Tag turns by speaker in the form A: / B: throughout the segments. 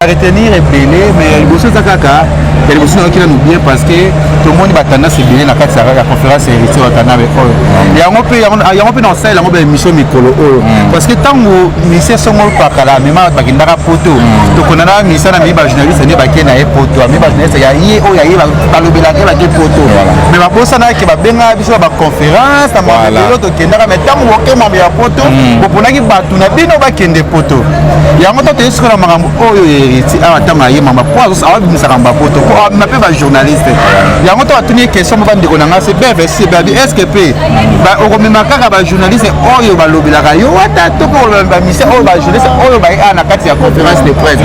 A: retenir ebele mais liboso eza kaka ya liboso nakokila no bien parce que tomoni batendance ebele na kati ya conférence héritier watanabe oyo yango mpe na osala yango baémission mikolo oyo parce que ntango ministère songo pakala mema bakendaka poto tokondana ministère na miyi bajournaliste nde bakei na ye poto amiyi bajournaliste ya ye oyo aye balobelaka bake poto mais babosanaki babenga biso baconférence na mabelo tokendaka mais ntango boke mambo ya poto boponaki bato na bino bakende poto yango to toyei sikoyo na makambo oyo héritier awa ntango aye mama po awabimisaka mapoto po abima mpe bajournaliste yango to batuni question mo bandeko na nga se bvc babi est ce que mpe okomema kaka bajournaliste oyo balobelaka yo ata to mpe kolobela bamisien oyo bajournaliste oyo baye awa na kati ya conférence de presse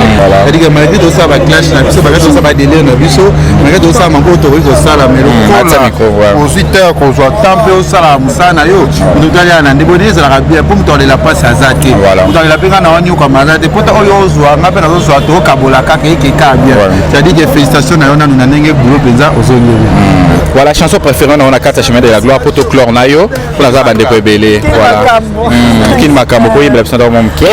A: cetadire malgré tosala baclash na biso malgré tosala badélire na biso malgré tosala mambo oyo tokoki kosala mais lokola ozwi te kozwa temps mpe osala mosala na yo ndotalia na nde boni ezalaka bien mpo moto alela mpasi aza te moto alela mpe nga na wanioka aza te pota oyo ozwa nga mpe nazozwa tokokabola kaka ekeka bien cetadire félicitation na yo nanu na ndenge boulot mpenza ozongeli.
B: Voilà, chanson préférée on a 4 chemin de la gloire pour tout clore na yo pour la bande ko belé voilà kin makambo ko yebela bisanda mo mke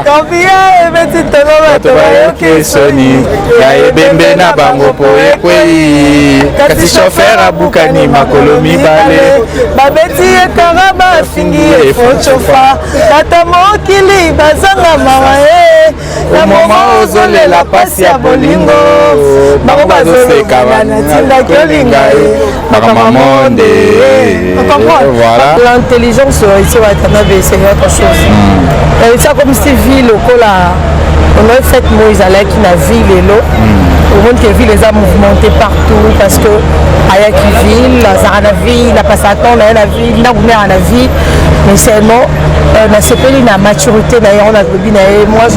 C: Kambia ebeti tolo bato bayoki soni ya ebembe na bango po ekwei kasi chauffeur abukani makolo mibale babeti ekara bafingi efochofa tata mokili bazanga mawa na moma ozolela pasi ya bolingo bango bazoseka natindaki olinga bakamamonde voilà l'intelligence ici watanabe c'est autre chose c'est comme si ville okola on a fait Moïse alaki na ville elo au monde que ville les a mouvementé partout parce que ayaki ville azara na ville la passaton na la ville na goumera na vie mais seulement na sepeli na maturité d'ailleurs on a bebi na moi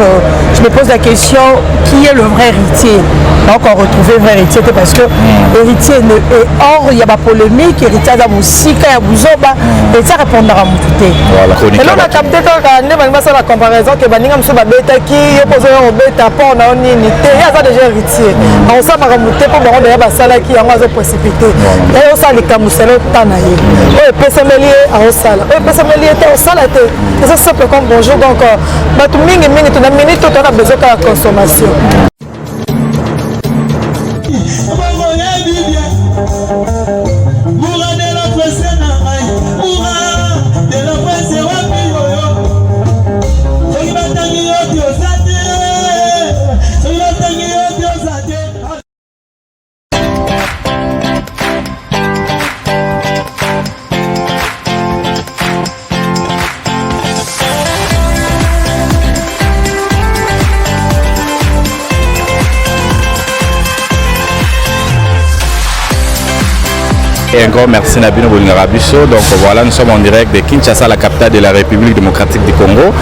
C: je me pose la question qui est le vrai héritier donc on retrouve vrai héritier parce que héritier est hors il y a pas polémique héritier za musika ya buzoba héritier répondra mututé et là on a capté quand ne ba ça la comparaison que baninga mso babetaki opposé au beta pour na nini te ya za déjà héritier on ça ba muté pour ba ya basalaki yango azo précipité et on ça les kamuselo tanaye o pesemeli a osala o pesemeli était au sala te c'est simple comme bonjour donc batu mingi mingi tuna minute to na besoin de la consommation.
B: Et un grand merci Nabino Bolingarabiso. Donc voilà, nous sommes en direct de Kinshasa, la capitale de la République démocratique du Congo.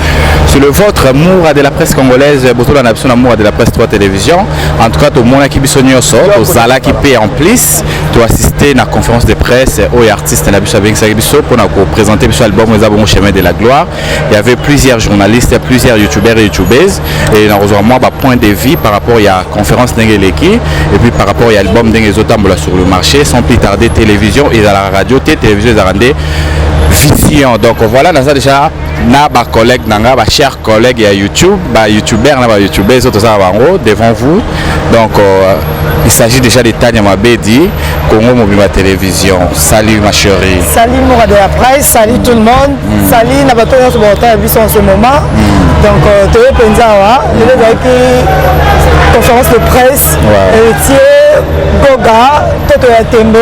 B: Sur le votre amour de la presse congolaise, beaucoup d'anabison amour de la presse 3 télévision. En tout cas, tout le monde qui bisonne so, tout Zala qui paye en plus, tu assister à la conférence de presse aux artistes Nabiso avec Sagibiso pour nous présenter l'album Les Abons Chemin de la Gloire. Il y avait plusieurs journalistes, plusieurs youtubeurs et youtubeuses. Et nous avons moi point de vie par rapport à la conférence Nengeleki et puis par rapport à l'album Nengezotambola sur le marché, sans plus tarder télévision et dans la radio, télévision et vision. Donc voilà, nous avons déjà nos collègues, nos chers collègues à YouTube, youtubeurs, youtubeurs, tout ça devant vous. Donc il s'agit déjà de Tania Mabedi, Congo Mobima Télévision. Salut ma chérie.
C: Salut Moura de la presse, salut tout le monde. Salut Nabato en ce moment. Donc tu es Penzawa, conférence de presse, héritier, Goga, Toto Yatembe.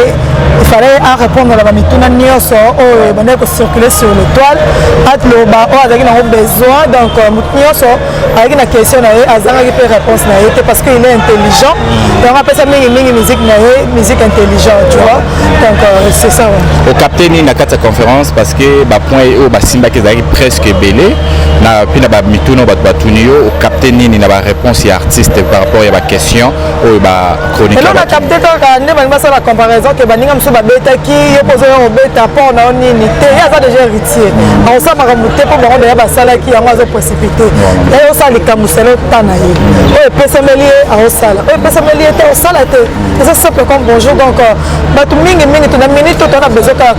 C: Il fallait répondre à la mituna nyoso oh bande ko circuler sur l'étoile atloba oh avec un besoin donc nyoso avec une question na azanga qui peut réponse na parce qu'il est intelligent donc après ça mingi musique intelligente tu vois donc c'est ça
B: au capitaine na kata conférence parce que ba point au ba simba qui est presque belé na pina ba mituna ba batunio au capitaine ni na ba réponse ya artiste par rapport à ba question ou ba chronique
C: là on a capté quand ne ba ça la comparaison que baninga mso babetaki opposé au beta pour na nini te ya za déjà héritier on ça mara muté pour ba ya basalaki yango azo précipité et on ça les kamuselo tanaye o pesemeli a osala o pesemeli te osala te c'est simple comme bonjour donc batu mingi tuna minute to na besoin de la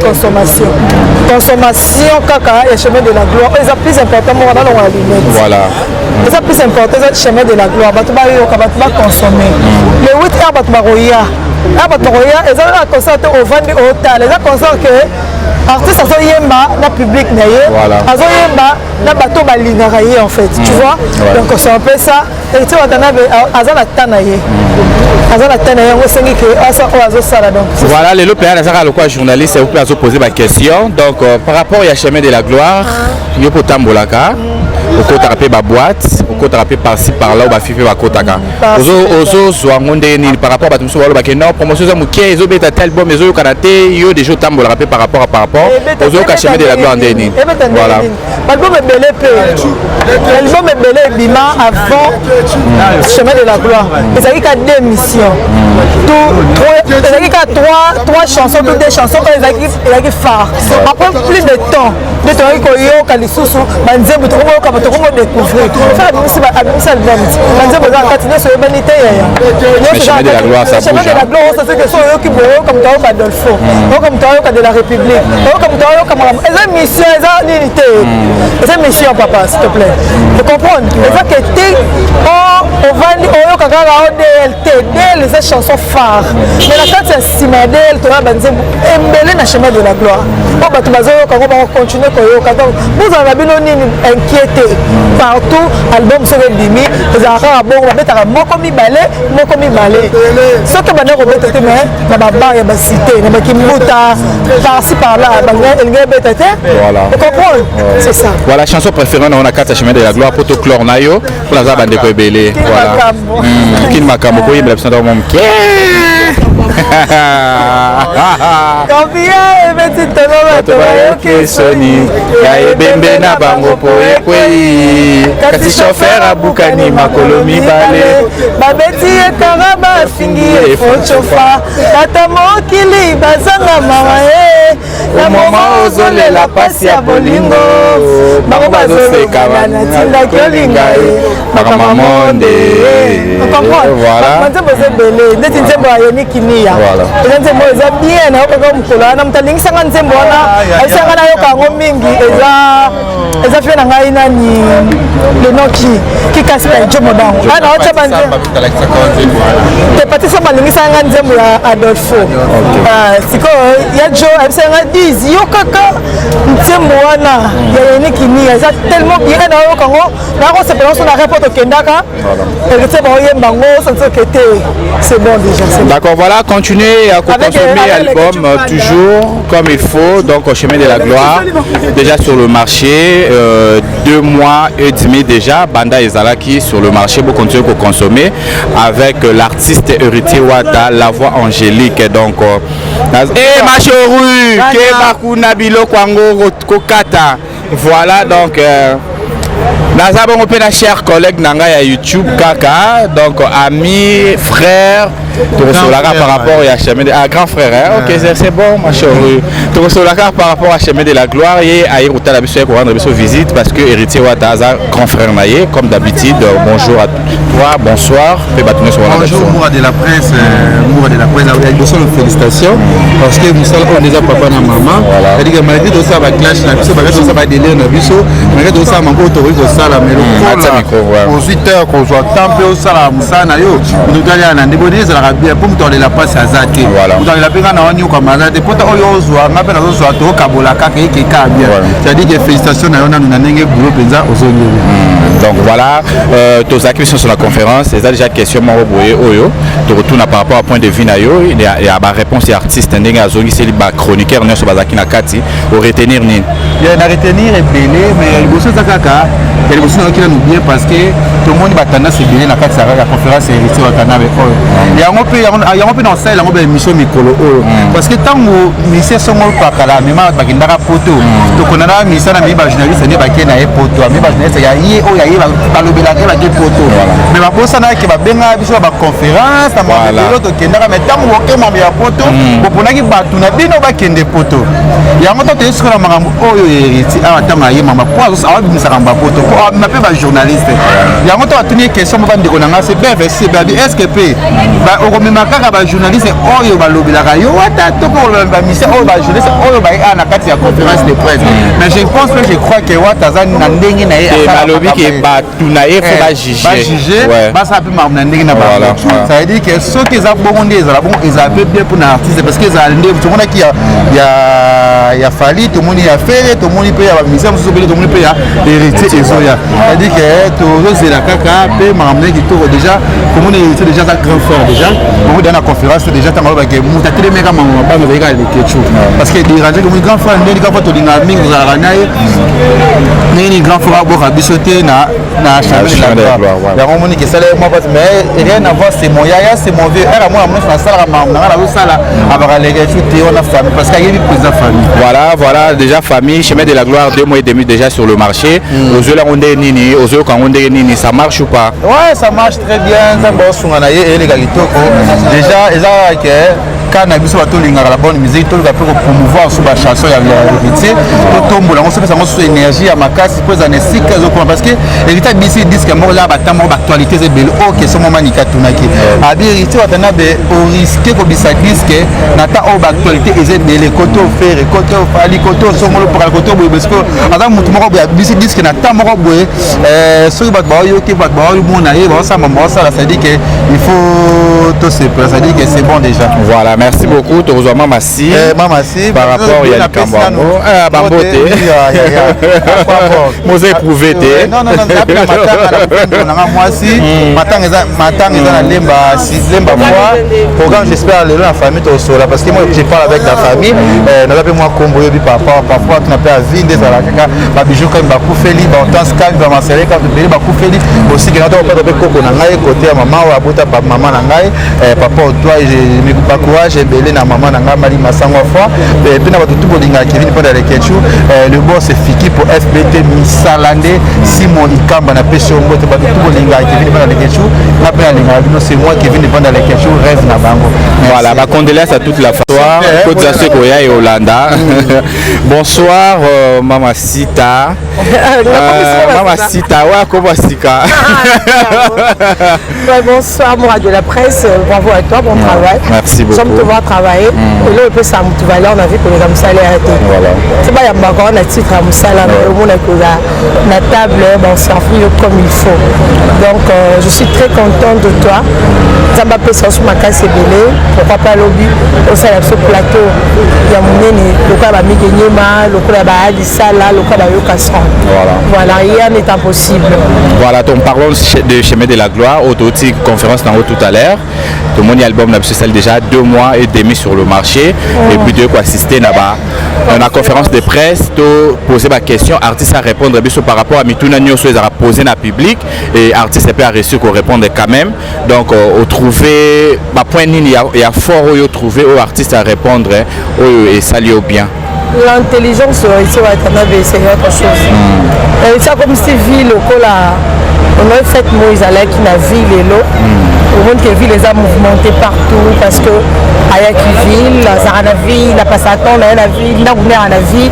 C: consommation kaka et chemin de la gloire c'est plus important moi
D: dans la lunette.
B: Voilà.
D: Et ça plus important, c'est le chemin de la gloire. Tu vas consommer. Les 8 heures, tu vas roya. Et ça va constater au vent au tal. Et ça constate que l'artiste a yemba, le public n'a
B: voilà.
D: A yemba, le bateau balingaraye en fait. Tu vois? Donc c'est un peu ça. Et tu vois, azala tanaye. Azala tanaye, on sait que asa oazo sala donc.
B: Voilà, les lopéens, les arabes, quoi, journalistes, vous pouvez poser ma question. Donc par rapport au chemin de la gloire, il y a pour Tambolaka. Au côté rapé ma boîte, au côté rapé par-ci par-là, au bas fifi ma kotaka. Ozo zoangonde ni par rapport à tout ça, non promotion ça mouké, ils ont bêta tel bon, mais ils ont kanaté, ils ont déjà tambola rapé par rapport. Aux autres chemin de la gloire ndeni. Voilà.
D: L'album est belé peu. L'album est belé bima avant chemin de la gloire. Il s'agit qu'à 2 missions. Il s'agit qu'à 3 chansons, toutes des chansons, il s'agit phare. Après plus de temps, de temps qu'il y a au Kalissousou, Banzembo tu vas découvrir. Faire abimisa album. Banzembo za continuer sur l'humanité.
B: Le chemin de la gloire, ça bouge.
D: Le chemin de la gloire, c'est que sont eux qui boivent comme toi Adolfo, comme toi de la République, comme toi comme eza mission, eza unité. Eza mission papa, s'il te plaît. Tu comprends? Eza que tu on va au kakara DLT, les chansons phares. Mais la carte c'est Simadel, tu vas Banzembo embellé dans chemin de la gloire. Bon bah tu vas continuer koyoka. Donc vous en avez inquiété partout album sur le dimi les arabes bon on mettre moko mi balé ce que maintenant on mettre mais na baba ya ba cité na kimbuta par-ci par-là il y a bêté voilà tu comprends c'est ça
B: voilà chanson préférée on a 4 chemin de la gloire pour tout clore nayo pour la bande ko belé voilà kin makambo ko yimba l'absence dans mon
C: Combien est petit tolo soni ya bembe na bango po ekwei kasi chauffeur abukani makolo mibale babeti ekaraba fingi efochofa tata mokili bazanga mama na moma ozolela pasi ya bolingo bango bazoseka natindaki olinga makama monde
D: voilà nzembo ezebele ndeti nzembo ayeni kinia eza nzembo eza bien nayokoka mokolo wana moto alingisanga nzembo wana ayisanga nayoka yango mingi eza fie na ngai nani lenoki kikasi na ejo modango ana otya tepatisa balingisanga nzembo ya Adolfo sikoyo ya jo ayebisanga 10 yokaka nzembo wana ya yeni kinia eza tellement bien nayoka yango nakosepela so na repote okendaka erite baoyemba yango santikete c'est bon déjà.
B: D'accord, voilà, continuez à consommer l'album toujours comme il faut, donc au chemin de la gloire, déjà sur le marché, 2 mois et demi déjà, Banda Ezalaki sur le marché, vous continuez à consommer avec l'artiste Héritier Wata, la voix angélique, donc Machoru, Kemakuna Bilo Kwango Kokata, voilà donc Nazabon Opena, chers collègues Nanga à YouTube, Kaka, donc amis, frères, tu reçois la carte par rapport à chemin de la grand frère, hein? Ok, c'est bon, ma chérie. Tu reçois la carte par rapport à chemin de la gloire et à Iruta la mission pour rendre visite parce que Héritier Wataza, grand frère Naye, comme d'habitude, bonjour à toi, bonsoir.
A: Bonjour, Moura de la presse, avec beaucoup de félicitations parce que vous savez qu'on est papa et maman. C'est-à-dire que malgré tout ça, va clash, malgré tout ça, va délire, malgré tout ça, mon autorise au sala, mais aux 8 heures qu'on soit tempé au sala, Moussana, yo, nous gagnons un débonné, ça va bien pour me donner la passe à Zaki. Vous avez la peine à nous comme ça, des potes au Yozoa, ma peine à nous soit au Kabolaka qui est bien. C'est-à-dire que félicitations à nous, nous avons boulot Penza aux Oyo.
B: Donc voilà, tous acquis sur la conférence, c'est déjà question Maroboye Oyo. Tu retournes par rapport à point de vue Nayo, il y a ma réponse et artiste Ndenge Azongi, c'est le chroniqueur Nyo Sobazaki Nakati, au retenir ni.
A: Il y a un retenir et belé, mais il y a Zakaka, il y a qui nous bien parce que tout le monde va tendance à bien la conférence et Héritier Watana avec eux. Il y a un peu dans ça, il y a une mission Mikolo parce que tant que mission sont pas là, mais ma bagindara poto, tu connais la mission à mes journalistes, n'est pas qu'il y a poto, mes journalistes il y a pas le bilan qui poto. Mais ma bosse n'a qui va bien à la conférence, à mon l'autre qui n'a mais tant que mon bien poto, pour qu'on ait pas tout n'a bien au bac des poteaux. Il y a un moment où est-ce que la maman Héritier a attendait maman pour ça va ça ramba poto, pour m'appeler journaliste. Il y a un moment où tu n'es question de c'est bien c'est est-ce que okomema kaka bajournaliste oyo balobelaka yo ata toko bamisien oyo bajournaliste oyo baye na kati ya conférence de presse mais je pense que je crois que wata aza na ndenge na ye
B: balobi ke batu na ye fo bajuge
A: basala mpe makambo na ndenge na bango ça veut dire que soki eza bongo nde ezala bongo ezala mpe bien mpona artiste parce que ezala nde tomonaki ya fali tomoni ya fere tomoni mpe ya bamisien mosusu ebele tomoni mpe ya héritier ezoya ça veut dire que tozozela kaka mpe makambo ndenge kitoko déjà komona héritier déjà aza grand frère déjà bongo dans la conférence déjà ntango alobake moto atelemeka makambo mabanga ezalika lekecu parce que dérange komoni grand frère ndeni kaka tolinga mingi ozalaka na ye ndeni grand frère aboka biso te na chemin de la gloire yango omoni kesala ye mwa pati mais rien à voir c'est mon yaya c'est mon vieux ere mwana monoso nasalaka makambo nanga nazosala abaka lekecu te wana famille parce que ayebi président famille
B: voilà déjà famille chemin de la gloire 2 mois et demi déjà sur le marché ozoyoka ndenge nini ozoyoka ndenge nini ça marche ou pas?
A: Ouais, ça marche très bien nzambe osunga na ye eleka kitoko déjà eza ke kana biso batolingaka la bonne musique toluka mpe kopromouvoir sur bachanson ya héritier totombola yango sopesa yango susu énergie ya makasi mpo eza na esika ezokoma parce que héritier abisi diske moko eza bata moko baactualité eza ebele oyo keso moma nikatunaki abi héritier watana be oriske kobisa diske na ta oyo baactualité eza ebele kote ofere kote ofali kote osongolo pokala kote oboye parce que aza motu moko boye abisi diske na ta moko boye soki bato baoyoki bato baomona ye baosala baosala ça dit que il faut tosepela ça dit que c'est bon déjà
B: voilà. Merci beaucoup. Tu reçois Mama Si. Par rapport à Kambango. Ah, Bambote. Moi, éprouvé.
A: Non. Moi si. Matang est dans la lemba fois. Programme, j'espère aller dans la famille Tosola parce que moi, je parle avec la famille. Nous avons moi combo parfois tu n'as pas vie des alaka. Ma bijou comme Bakou Feli, Bantans Kag, Bamasere, quand tu Bakou Feli. Aussi que nous avons pas de coco nangai côté à maman ou à Bota maman nangai. Papa toi, je me coupe courage. J'ai belé na maman nanga mali masango fois et puis na bato tout bolinga Kevin pendant les ketchou le boss c'est Fiki pour FBT Misalande Simon Ikamba na pesho ngoto bato tout bolinga Kevin pendant les ketchou na pe linga bino c'est moi Kevin pendant les ketchou rêve na bango
B: voilà ba condoléances à toute la famille Kodza Sekoya et Hollanda bonsoir Mama Sita Mama Sita wa comment sika
E: bonsoir moi de la presse bravo à toi bon travail
B: merci beaucoup
E: voir travailler et là on peut ça tu vas là on a vu que les hommes salaires arrêté c'est pas y a encore un titre à Moussala mais au moins la table bon c'est enfouir comme il faut donc je suis très contente de toi ça m'a fait sur ma casse belé pourquoi pas lobby au sein de ce plateau il y a mon nez le quoi va migénier ma le quoi va aller ça là le quoi va y casser voilà rien n'est impossible
B: voilà ton parlons de chemin de la gloire autotique conférence dans tout à l'heure tout mon album n'a pas déjà 2 mois et demi sur le marché et puis de quoi assister là-bas dans la conférence de presse to poser ma question artiste à répondre par rapport à Mituna Nyoso ils a posé dans public et artiste peut réussir qu'on répondre quand même donc au trouver ma point il y a fort où trouver aux artistes à répondre et saluer bien
E: l'intelligence ici va être c'est autre chose et ça comme si ville au là on a fait Moïse à qui na ville et l'eau au monde que ville les a mouvementés partout parce que ayaki ville la ville la passe à temps la ville la gouverne la vie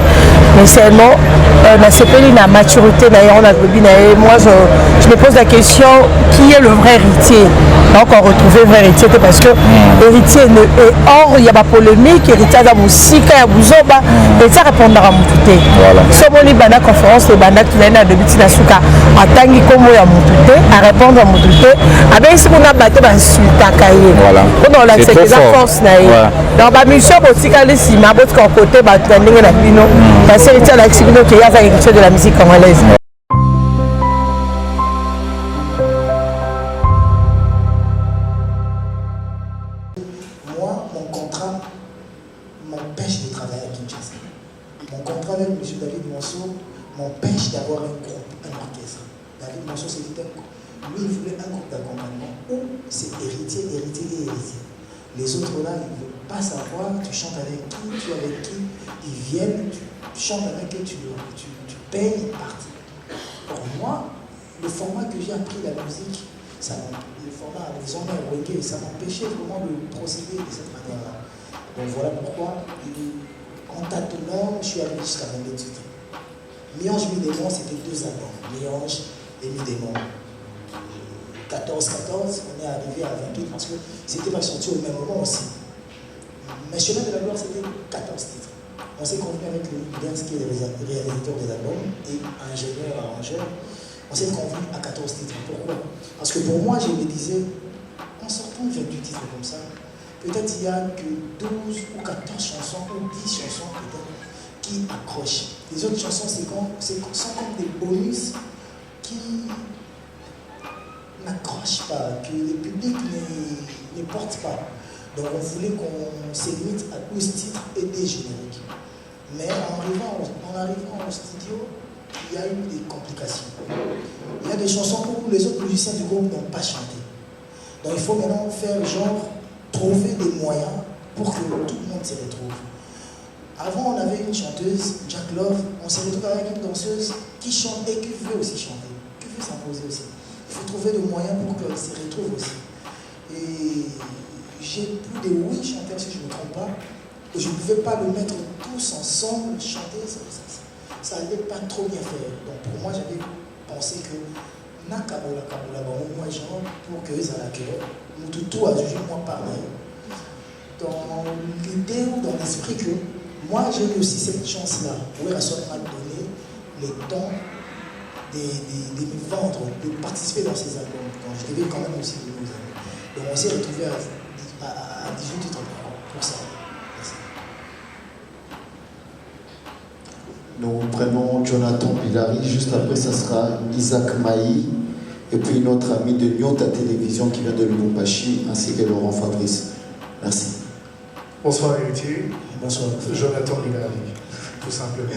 E: mais seulement na sepeli na maturité d'ailleurs on a moi je me pose la question qui est le vrai héritier donc on retrouve vrai héritier parce que héritier et or il y a pas polémique héritier à musika ya buzoba et ça répondra à mouté so moni bana conférence et bana tu na de bitina suka atangi comme ya mouté à répondre à mouté avec ce qu'on a battu ba insulta kaye on la c'est des force na dans ba mission botika les sima botika côté ba tu ndenge na bino parce que héritier la xibino qui a héritier de la musique congolaise.
F: Moi, mon contrat m'empêche de travailler à Kinshasa. Mon contrat avec M. David Monceau m'empêche d'avoir un groupe, un orchestre. David Monceau, c'est lui, il voulait un groupe d'accompagnement où c'est héritier. Les autres là, ils ne veulent pas savoir, tu chantes avec qui, tu es avec qui, ils viennent, tu chantes avec eux, tu payes une partie. Pour moi, le format que j'ai appris la musique, le format des hommes reggae, ça m'empêchait vraiment de procéder de cette manière-là. Donc voilà pourquoi, en tâtonnant, je suis allé jusqu'à 22 titres. Méange Mi-Démon, c'était 2 albums. Méange et Mi-Démon. 14-14, on est arrivé à 20 titres parce que c'était pas sorti au même moment aussi. Mais Chemin de la Gloire, c'était 14 titres. On s'est convenu avec le Dance qui est le réalisateur des albums et ingénieur, arrangeur. On s'est convenu à 14 titres. Pourquoi? Parce que pour moi, je me disais, en sortant 28 titres comme ça, peut-être il n'y a que 12 ou 14 chansons ou 10 chansons peut-être qui accrochent. Les autres chansons, sont comme des bonus qui n'accrochent pas, que le public ne porte pas. Donc on voulait qu'on se limite à 12 titres et des génériques. Mais en arrivant au studio, il y a eu des complications. Il y a des chansons où les autres musiciens du groupe n'ont pas chanté. Donc il faut maintenant faire genre, trouver des moyens pour que tout le monde se retrouve. Avant, on avait une chanteuse, Jack Love, on s'est retrouvé avec une danseuse qui chante et qui veut aussi chanter, qui veut s'imposer aussi. Il faut trouver des moyens pour qu'elle se retrouve aussi. Et j'ai plus de 8 chanteurs, si je ne me trompe pas, et je ne pouvais pas le mettre tous ensemble, chanter, ça n'allait pas trop bien faire. Donc pour moi, j'avais pensé que Nakabola Kabola, moi, genre, pour que ça l'accueille, nous tout a jugé moi pareil. Dans l'idée ou dans l'esprit que moi, j'ai eu aussi cette chance-là, où Rasson m'a donné le temps de me vendre, de participer dans ces albums. Donc je devais quand même aussi de nous aimer. Donc on s'est retrouvé à 18 titres pour ça. Merci.
G: Nous prenons Jonathan Pilari, juste après ça sera Isaac Maï, et puis notre ami de Nyota Télévision qui vient de Lubumbashi, ainsi que Laurent Fabrice. Merci.
H: Bonsoir héritier.
F: Bonsoir.
H: Jonathan Pilari, tout simplement.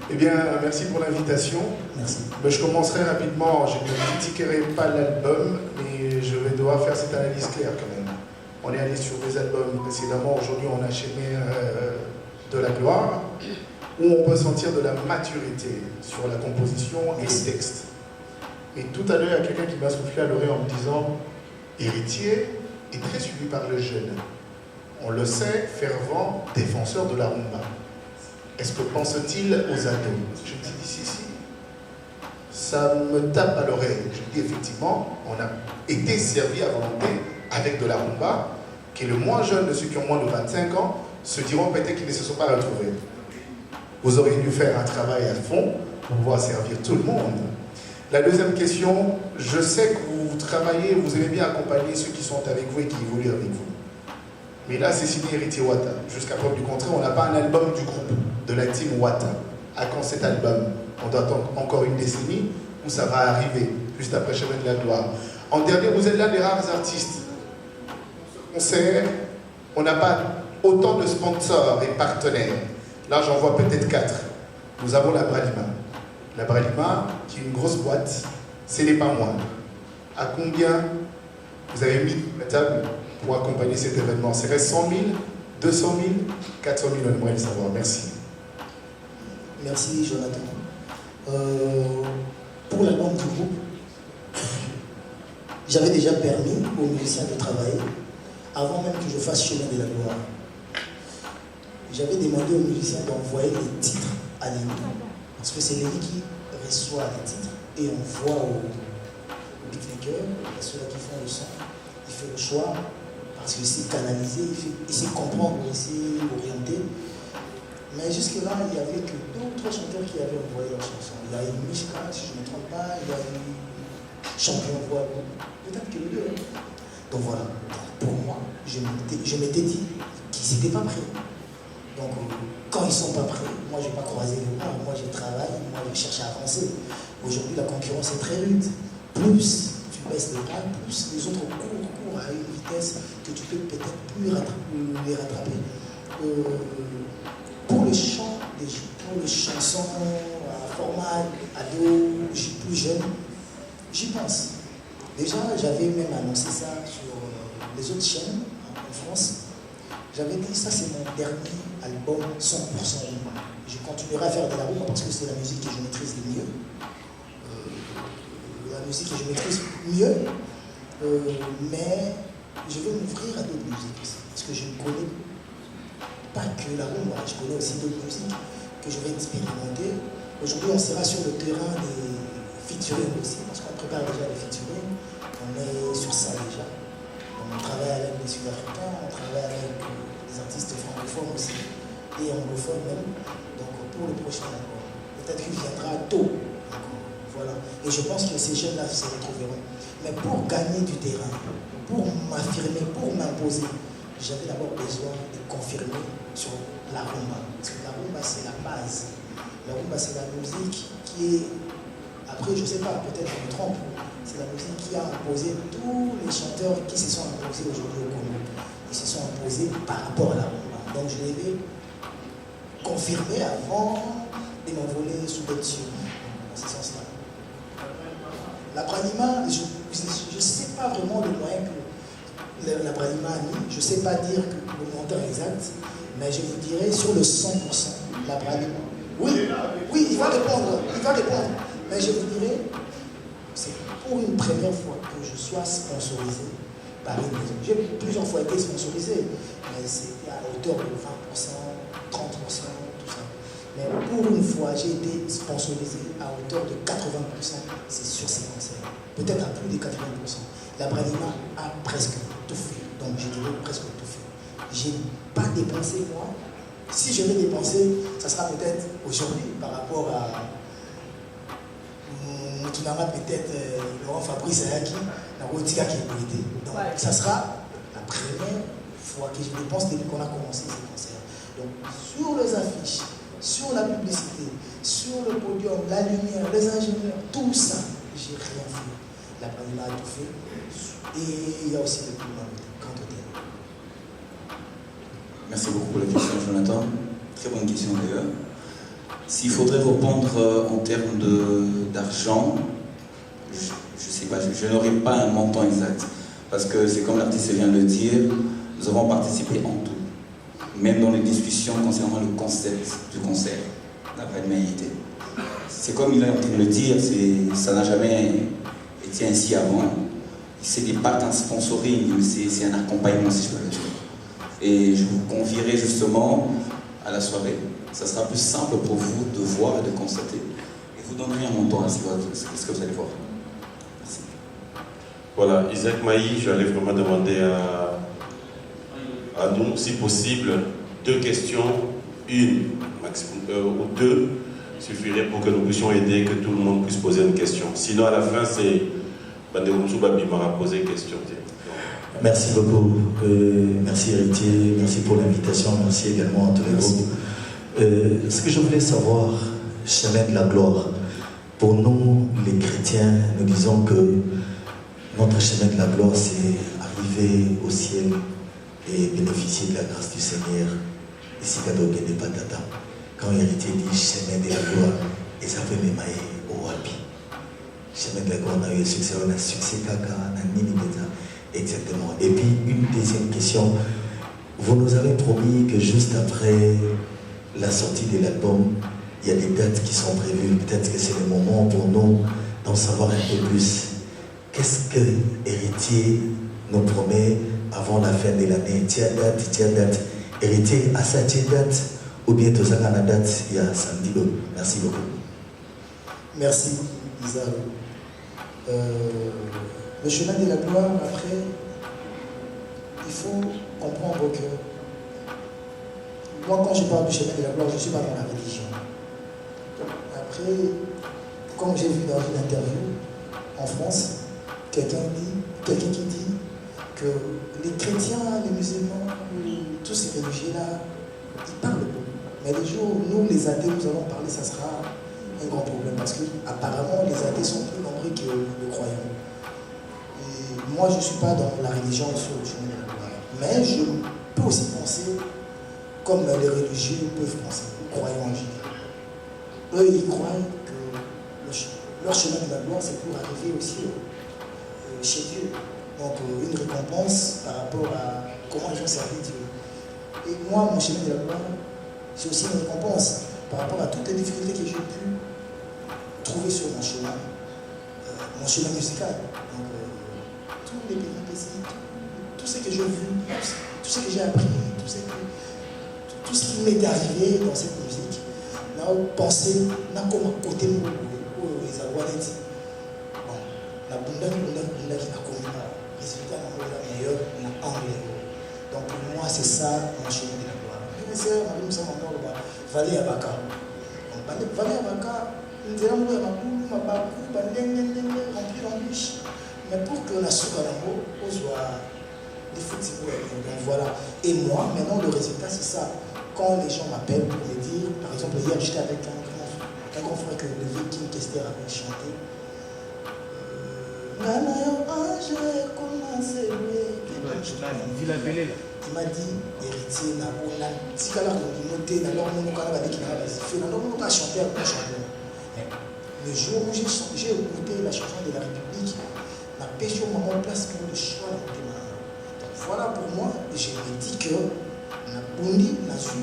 H: Eh bien, merci pour l'invitation.
F: Merci.
H: Je commencerai rapidement. Je ne critiquerai pas l'album, mais je vais devoir faire cette analyse claire quand même. On est allé sur des albums précédemment. Aujourd'hui, on a Chemin de la Gloire, où on peut sentir de la maturité sur la composition et les textes. Et tout à l'heure, il y a quelqu'un qui m'a soufflé à l'oreille en me disant « Héritier est très suivi par le jeune. On le sait, fervent défenseur de la rumba. Est-ce que pense-t-il aux ados ?» Je me dis si. Ça me tape à l'oreille. Je dis effectivement, on a été servi à volonté avec de la rumba, que le moins jeune de ceux qui ont moins de 25 ans se diront peut-être qu'ils ne se sont pas retrouvés. Vous auriez dû faire un travail à fond pour pouvoir servir tout le monde. La deuxième question, je sais que vous travaillez, vous aimez bien accompagner ceux qui sont avec vous et qui évoluent avec vous. Mais là, c'est signé Héritier Wata. Jusqu'à preuve du contraire, on n'a pas un album du groupe, de la team Wata. À quand cet album? On doit attendre encore une décennie où ça va arriver, juste après Chemin de la Gloire. En dernier, vous êtes l'un des rares artistes. Concert, on n'a pas autant de sponsors et partenaires. Là, j'en vois peut-être 4. Nous avons la Bralima. La Bralima, qui est une grosse boîte, ce n'est pas moi. À combien vous avez mis la table pour accompagner cet événement? Serait 100 000, 200 000, 400 000, on aimerait le savoir. Merci.
F: Merci, Jonathan. Pour l'album du groupe, j'avais déjà permis aux musiciens de travailler avant même que je fasse Chemin de la Gloire. J'avais demandé aux musiciens d'envoyer les titres à Léni, parce que c'est Léni qui reçoit les titres et on voit au beatmaker, à ceux-là qui font le son, il fait le choix parce qu'il sait canaliser, il sait comprendre, il sait orienter. Mais jusque-là, il n'y avait que 2 ou 3 chanteurs qui avaient envoyé leurs chansons. Il y a eu Mishka, si je ne me trompe pas, il y a eu Champion Voix, peut-être que les 2. Donc voilà, pour moi, je m'étais dit qu'ils n'étaient pas prêts. Donc quand ils ne sont pas prêts, moi je n'ai pas croisé les bras, moi je travaille, moi je cherche à avancer. Aujourd'hui, la concurrence est très rude. Plus tu baisses les bras, plus les autres courent à une vitesse que tu peux peut-être plus les rattraper. Pour les chants, pour les chansons à format ado, plus jeune, j'y pense. Déjà, j'avais même annoncé ça sur les autres chaînes en France. J'avais dit ça, c'est mon dernier album 100% rumba. Je continuerai à faire de la rumba parce que c'est la musique que je maîtrise le mieux. La musique que je maîtrise mieux, mais je veux m'ouvrir à d'autres musiques aussi. Parce que je ne connais pas que la rumba, je connais aussi d'autres musiques que je vais expérimenter. Aujourd'hui, on sera sur le terrain des featuring aussi, parce qu'on prépare déjà les featuring. On on est sur ça déjà. Donc, on travaille avec les Sud-Africains, on travaille avec les artistes francophones aussi, et anglophones même. Donc pour le prochain album, peut-être qu'il viendra tôt. Voilà. Et je pense que ces jeunes-là se retrouveront. Mais pour gagner du terrain, pour m'affirmer, pour m'imposer, j'avais d'abord besoin de confirmer sur la rumba. Parce que la rumba, c'est la base. La rumba, c'est la musique qui est... Après, je ne sais pas, peut-être je me trompe. C'est la musique qui a imposé tous les chanteurs qui se sont imposés aujourd'hui au Congo. Ils se sont imposés par rapport à la rumba. Donc je devais confirmer avant de m'envoler sous les cieux. Dans ce sens-là. La Branima, je ne sais pas vraiment le moyen que la Branima a mis. Je ne sais pas dire que le montant exact, mais je vous dirais sur le 100%, la Branima. Oui, il va répondre. Mais je vous dirais, c'est pour une première fois que je sois sponsorisé par une maison. J'ai plusieurs fois été sponsorisé, mais c'était à hauteur de 20%, 30%, tout ça. Mais pour une fois, j'ai été sponsorisé à hauteur de 80%, c'est sur ces concerts. Peut-être à plus de 80%. La Branima a presque tout fait. Donc je dirais presque tout fait. Je n'ai pas dépensé moi. Si je vais dépenser, ça sera peut-être aujourd'hui par rapport à peut-être Laurent Fabrice Ayaki, la Rotika qui est été. Donc ça sera la première fois que je dépense depuis qu'on a commencé ces concerts. Donc sur les affiches, sur la publicité, sur le podium, la lumière, les ingénieurs, tout ça, j'ai rien fait. La Branima a tout fait. Et il y a aussi le paiement quant au terme.
I: Merci beaucoup pour la question, Jonathan. Très bonne question d'ailleurs. S'il faudrait répondre en termes d'argent, je ne sais pas, je n'aurai pas un montant exact. Parce que c'est comme l'artiste vient de le dire, nous avons participé en tout. Même dans les discussions concernant le concept du concert, la validité. C'est comme il est en train de le dire, ça n'a jamais été ainsi avant. C'est des parts en sponsoring, c'est un accompagnement, si je peux le dire. Et je vous confierai justement à la soirée. Ça sera plus simple pour vous de voir et de constater. Et vous donnerez un montant à ce que vous allez voir. Merci.
J: Voilà, Isaac Maï, je vais vraiment demander à nous, si possible, 2 questions, une ou 2 suffirait pour que nous puissions aider, que tout le monde puisse poser une question. Sinon, à la fin, c'est Bandemoussou Babimara poser une question.
K: Merci beaucoup. Merci Héritier, merci pour l'invitation, merci également à tous les groupes. Ce que je voulais savoir, chemin de la gloire, pour nous les chrétiens, nous disons que notre chemin de la gloire c'est arriver au ciel et bénéficier de la grâce du Seigneur. Ici, n'est pas tata. Quand Héritier dit chemin de la gloire, et ça fait m'émailler au Wapi. Chemin de la gloire, on a eu un succès, caca, on a nini. Exactement. Et puis, une deuxième question. Vous nous avez promis que juste après la sortie de l'album, il y a des dates qui sont prévues. Peut-être que c'est le moment pour nous d'en savoir un peu plus. Qu'est-ce que Héritier nous promet avant la fin de l'année? Tiens date. Héritier, à ça, tiens date. Ou bien tout ça, la date, il y a samedi. Merci beaucoup.
F: Merci, Isa. Le chemin de la gloire, après, il faut comprendre que moi, quand je parle du chemin de la gloire, je ne suis pas dans la religion. Après, comme j'ai vu dans une interview en France, quelqu'un qui dit que les chrétiens, les musulmans, tous ces religieux-là, ils parlent beaucoup. Mais les jours où nous, les athées, nous allons parler, ça sera un grand problème parce que apparemment les athées sont plus nombreux que les croyants. Moi, je ne suis pas dans la religion sur le chemin de la gloire. Mais je peux aussi penser comme les religieux peuvent penser, les croyants en Jésus. Eux, ils croient que leur chemin de la gloire, c'est pour arriver aussi chez Dieu. Donc, une récompense par rapport à comment ils ont servi Dieu. Et moi, mon chemin de la gloire, c'est aussi une récompense par rapport à toutes les difficultés que j'ai pu trouver sur mon chemin musical. Donc, tous les péripéties, tout ce que j'ai vu, tout ce que j'ai appris, tout ce qui m'est arrivé dans cette musique, n'a pensé, n'a comme côté les alouanettes. Bon, La bunda qui a commis pas. Résultat, la meilleure, la anglais. Donc pour moi, c'est ça mon chemin de la gloire. Mais c'est Marie Moussa Mandor, Valé Abaka. Valé Abaka, nous allons voir ma boue, ma babou, ma rempli l'embûche. Mais pour que la soukalambo, on soit des football. Donc voilà. Et moi, maintenant, le résultat, c'est ça. Quand les gens m'appellent pour me dire, par exemple, hier, j'étais avec un grand frère que le Viking Kester avait chanté. Il m'a dit, héritier, le jour où j'ai écouté la chanson de la République, ma pêche au moment place pour le choix. Donc voilà pour moi, je me dis que na bondi, na zu,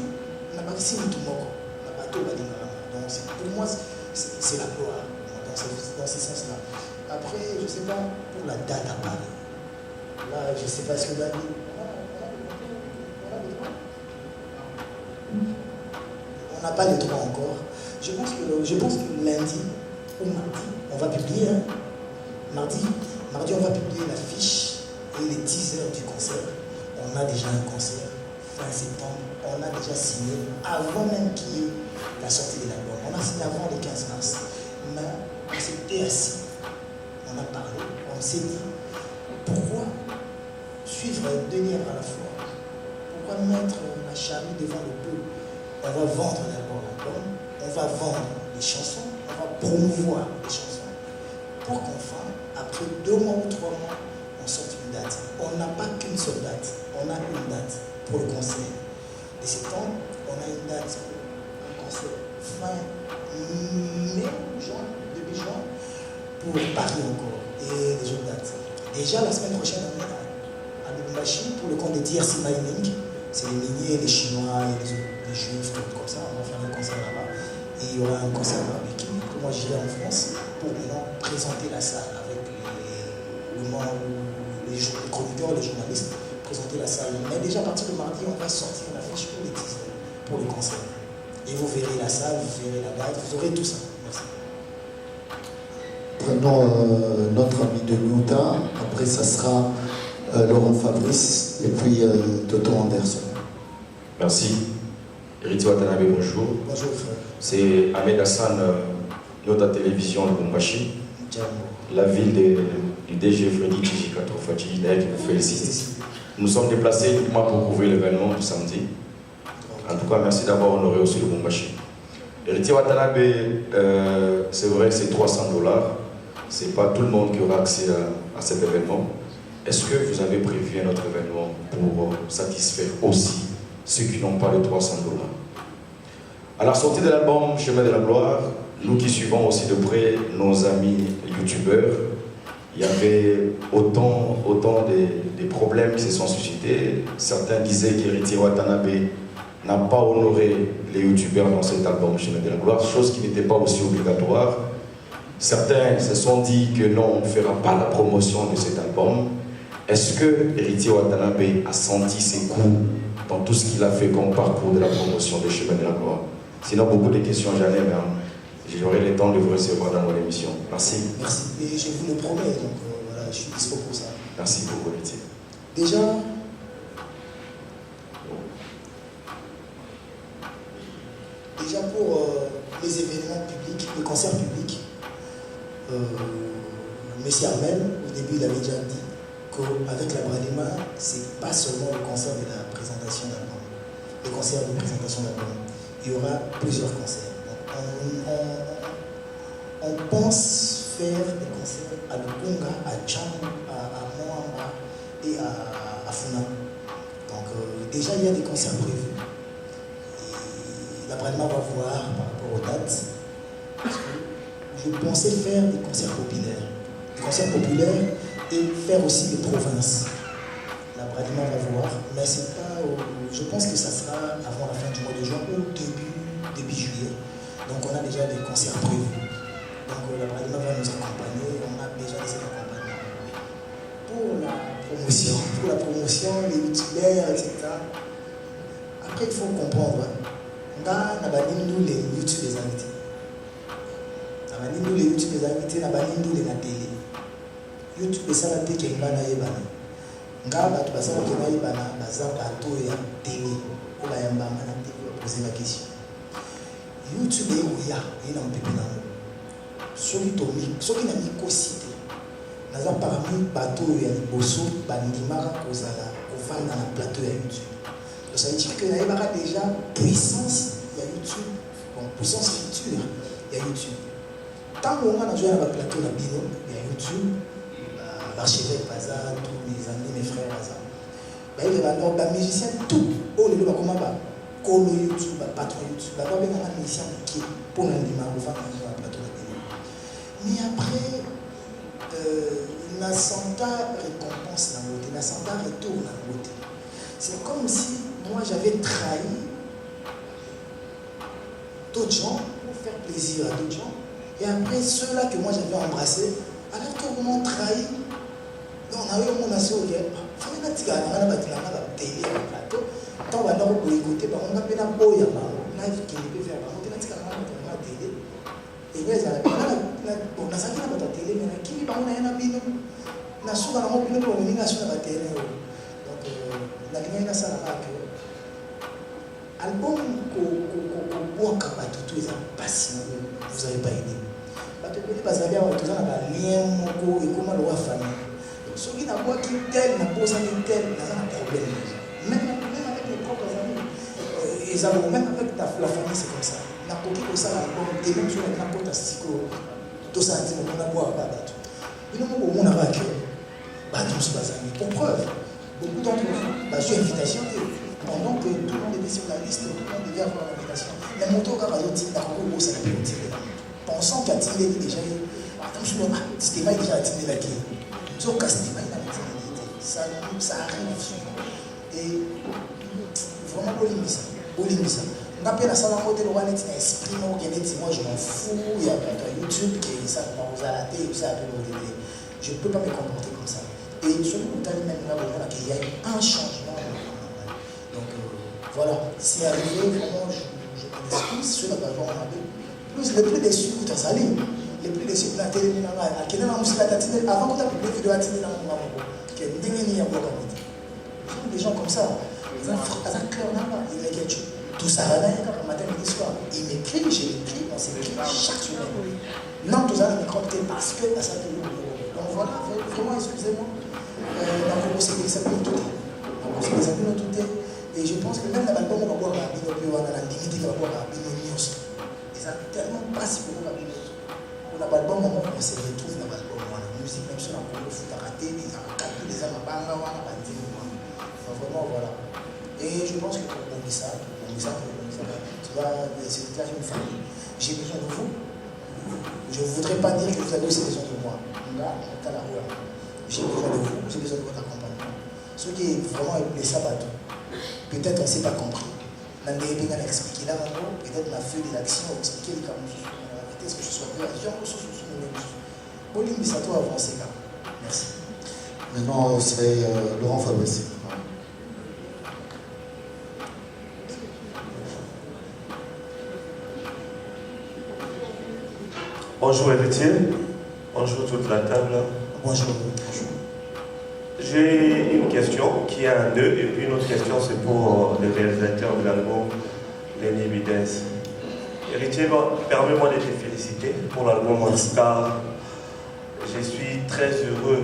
F: na bakisi mutumoko, na bateau badingarama. Donc pour moi, c'est la gloire dans ce sens-là. Après, je ne sais pas pour la date à Paris. Là, je ne sais pas ce que David. On n'a pas les droits encore. Je pense que lundi ou mardi, on va publier. Hein. Mardi, on va publier l'affiche et les teasers du concert. On a déjà un concert fin septembre. On a déjà signé avant même qu'il y ait la sortie de l'album. On a signé avant le 15 mars. Mais on s'était assis. On a parlé. On s'est dit pourquoi suivre deux livres à la fois? Pourquoi mettre la charrue devant le bœuf? On va vendre d'abord l'album, on va vendre les chansons, on va promouvoir les chansons pour qu'enfin, après 2 mois ou 3 mois, on sorte une date. On n'a pas qu'une seule date, on a une date pour le concert. De septembre, on a une date pour un concert fin mai, juin, début juin, pour Paris encore et les autres dates. Déjà la semaine prochaine, on est à Lubumbashi pour le compte de DRC Mining. C'est les miniers, les Chinois et les Juifs, comme ça. On va faire un concert là-bas. Et il y aura un concert barbecue que moi j'irai en France pour maintenant présenter la salle avec les chroniqueurs, les journalistes, présenter la salle. Mais déjà à partir de mardi, on va sortir l'affiche pour les teasers, pour le concert. Et vous verrez la salle, vous verrez la date, vous aurez tout ça. Merci.
G: Prenons notre ami de Newta, après ça sera Laurent Fabrice et puis Toto Anderson.
L: Merci. Héritier Watanabe, bonjour.
F: Bonjour frère.
L: C'est Ahmed Hassan, Nota Télévision de Bombashi, la ville du DG Freddy Tijikato Fadji, qui vous félicite. Nous sommes déplacés uniquement pour couvrir l'événement du samedi. En tout cas, merci d'avoir honoré aussi le Bombashi. Héritier Watanabe, c'est vrai que c'est $300. Ce n'est pas tout le monde qui aura accès à cet événement. Est-ce que vous avez prévu un autre événement pour satisfaire aussi ceux qui n'ont pas les $300? À la sortie de l'album Chemin de la Gloire, nous qui suivons aussi de près nos amis youtubeurs, il y avait autant des problèmes qui se sont suscités. Certains disaient qu'Héritier Watanabe n'a pas honoré les youtubeurs dans cet album Chemin de la Gloire, chose qui n'était pas aussi obligatoire. Certains se sont dit que non, on ne fera pas la promotion de cet album. Est-ce que Héritier Watanabe a senti ses coups dans tout ce qu'il a fait comme parcours de la promotion des Chemins de la Gloire? Sinon, beaucoup de questions, j'en ai, mais j'aurai le temps de vous recevoir dans mon émission. Merci.
F: Merci. Et je vous le promets, donc voilà, je suis dispo pour ça.
L: Merci beaucoup, Héritier.
F: Déjà, pour les événements publics, les concerts publics, Monsieur Armel, au début, il avait déjà dit qu'avec la Bradema, ce n'est pas seulement le concert de la présentation d'album, le concert de présentation d'album. Il y aura plusieurs concerts. Donc, on pense faire des concerts à Lukunga, à Tcham, à Moamba et à Funa. Donc, déjà, il y a des concerts prévus. Et la Bradema va voir par rapport aux dates. Parce que je pensais faire des concerts populaires. Et faire aussi des provinces. La Bradema va voir, mais c'est pas. Je pense que ça sera avant la fin du mois de juin ou début juillet. Donc on a déjà des concerts prévus. Donc la Bradema va nous accompagner, on a déjà des accompagnements. Pour la promotion, les youtubeurs, etc. Après il faut comprendre. On a nous les YouTube des invités. Nous les YouTube des invités, nous les télé. YouTube esala te ke nga nayebana nga bato basalaki nayebana baza bato ya tele oyo bayambanga na tele bapose la question. YouTube ekoya ye na mopepe nango soki na mikosi te naza parmi bato oyo ya liboso bandimaka kozala kovanda na plateau ya YouTube. Ça veut dire que nayebaka déjà puissance ya YouTube, bon puissance future ya YouTube. Ntango nga nazwa na baplateau na bino ya YouTube, l'archevêque baza, tous mes amis, mes frères baza, bayebi bamusicien tout oyo lelo bakoma bakolo YouTube, bapatron YouTube, babengaka musicien moke mpo na ndima kovanda na plateau na bino. Mais après nasanta récompense na beauté, nasanta retour na beauté. C'est comme si moi j'avais trahi d'autres gens pour faire plaisir à d'autres gens. Et après ceux-là que moi j'avais embrassés, alors que vous m'ont trahi, on a eu mon assaut, il fallait que tu aies un télé à la plateau, tant qu'on a écouté, on a fait un boy à la qui peut faire, on a la télé. Et bien, on a senti la télé, mais qui est on a un abîme, on a souvent un abîme pour venir sur la télé. Donc, la ligne est ça là que album qu'on capable tout ça passe, vous avez pas aidé. Parce que les basalia ont toujours un lien moko et comment le famille. Donc, ceux qui n'ont pas qui tel, n'a pas tel, n'a pas de problème. Même avec les propres amis, ils ont même avec la famille, c'est comme ça. N'a pas que ça l'album, et même sur la n'importe psycho, tout ça, c'est mon aboua à battre. Il n'y a pas de monde à battre. Battre sur les amis. Pour preuve, beaucoup d'entre vous, je suis invitation. Pendant que tout le monde était sur la liste, tout le monde devait avoir l'invitation. Mais mon tour, quand on dit d'accord, ça peut être pensant qu'à Tindé déjà, attention, c'était pas déjà à Tindé la clé. Donc, c'était pas ça arrive souvent. Et vraiment, Bolimisa. On appelle à ça la mode de l'Ouanet, esprit, moi je m'en fous, il y a YouTube qui ça va vous arrêter, ça peut vous aider. Je ne peux pas me comporter comme ça. Et sur le côté même là, il y a un changement. Donc voilà, c'est arrivé, vraiment, je m'excuse sur la plateforme on avait. Plus les plus déçus, vous t'en allez. Les plus déçus, la télé, à quelle heure on s'est attendu avant qu'on a publié une vidéo à Tindé dans mon maman. Qui est dégané à boire. Des gens comme ça, ils ont un cœur là-bas, ils écrivent tout ça, là, matin, midi, soir. Ils m'écrivent, j'ai écrit, on s'écrit chaque semaine. Non, tout ça, ils m'écrivent parce que ça fait donc voilà, vraiment, excusez-moi. Donc, c'est des amis tout. Et je pense que même l'album, on va voir la Bino, on a la dignité, on va voir la Bino News. Ils ont tellement pas si beaucoup la Bino. On a l'album, on se retrouve dans l'album, la musique, même si on a le foot à rater, les arcades, les amabanga, on a bandé. Vraiment, voilà. Et je pense que pour ça, tu vas, c'est une famille. J'ai besoin de vous. Je ne voudrais pas dire que vous avez aussi besoin de moi. J'ai besoin de vous, j'ai besoin de votre accompagnement. Ce qui est vraiment les sabbats. Peut-être on ne s'est pas compris. Peut-être ma feuille de l'action, expliquer les camouflages. Est-ce que je sois plus agent ou Bolim Bissato avancé là. Merci.
G: Maintenant, c'est Laurent Fabrice.
M: Bonjour héritier, bonjour toute la table.
F: Bonjour.
M: J'ai une question qui est un nœud et puis une autre question c'est pour le réalisateur de l'album, Lenny Bidens. Héritier, permets-moi de te féliciter pour l'album en tout cas. Je suis très heureux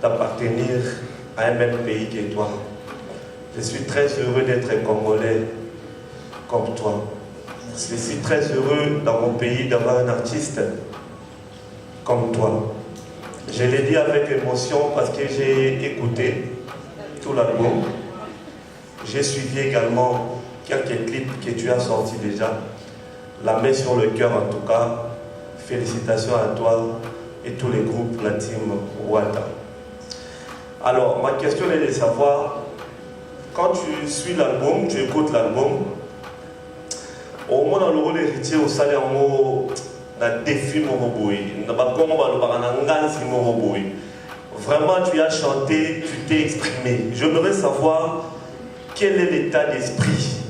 M: d'appartenir à un même pays que toi. Je suis très heureux d'être congolais comme toi. Je suis très heureux dans mon pays d'avoir un artiste comme toi. Je l'ai dit avec émotion parce que j'ai écouté tout l'album. J'ai suivi également quelques clips que tu as sortis déjà. La main sur le cœur en tout cas. Félicitations à toi et tous les groupes, la team Wata. Alors, ma question est de savoir, quand tu suis l'album, tu écoutes l'album, au moins dans le rôle d'héritier, au salaire, dans des films, vraiment tu as chanté, tu t'es exprimé. J'aimerais savoir quel est l'état d'esprit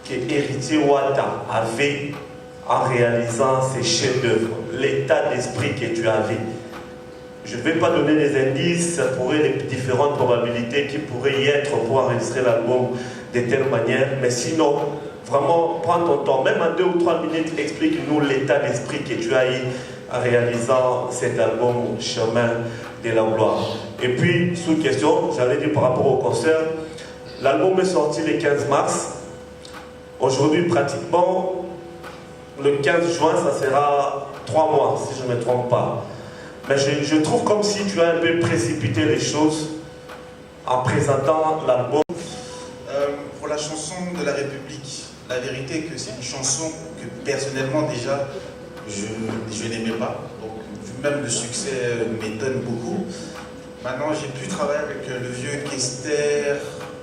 M: que Héritier Wata avait en réalisant ces chefs-d'œuvre, l'état d'esprit que tu avais. Je ne vais pas donner les indices, ça pourrait les différentes probabilités qui pourraient y être pour enregistrer l'album de telle manière, mais sinon, vraiment, prends ton temps, même en 2 ou 3 minutes, explique-nous l'état d'esprit que tu as eu en réalisant cet album Chemin de la gloire. Et puis, sous question, j'allais dire par rapport au concert, l'album est sorti le 15 mars. Aujourd'hui, pratiquement, le 15 juin, ça sera 3 mois, si je ne me trompe pas. Mais je trouve comme si tu as un peu précipité les choses en présentant l'album.
N: Pour la chanson de la République, la vérité est que c'est une chanson que personnellement déjà, je n'aimais pas. Donc, même le succès m'étonne beaucoup. Maintenant, j'ai pu travailler avec le vieux Kester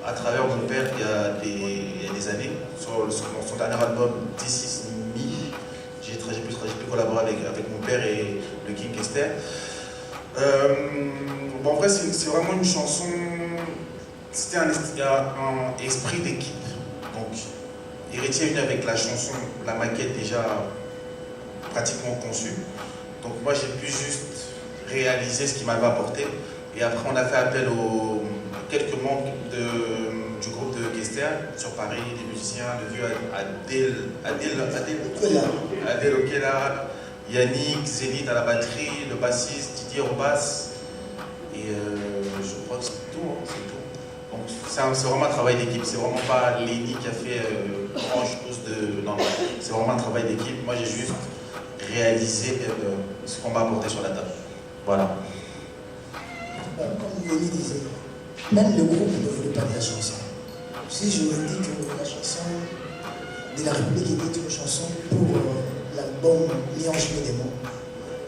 N: à travers mon père il y a des années, sur son dernier album This Is Me. J'ai pu collaborer avec mon père et le King Kester. Bon, en vrai, c'est vraiment une chanson, c'était un esprit d'équipe. Donc, Héritier est venu avec la chanson, la maquette déjà pratiquement conçue. Donc moi, j'ai pu juste réaliser ce qu'il m'avait apporté. Et après, on a fait appel aux quelques membres du groupe de Kester sur Paris, des musiciens, le vieux Adel Okela, Yannick, Zénith à la batterie, le bassiste, Didier au basse. Et je crois que c'est tout. Hein, c'est tout. Donc c'est vraiment un travail d'équipe. C'est vraiment pas Lenny qui a fait grand chose de... Non, c'est vraiment un travail d'équipe. Moi, j'ai juste réalisé ce qu'on m'a apporté sur la table. Voilà.
F: Comme Lenny disait, même le groupe ne voulait pas de la chanson. Si je me dis que la chanson de la République était une chanson pour l'album Niange des mots,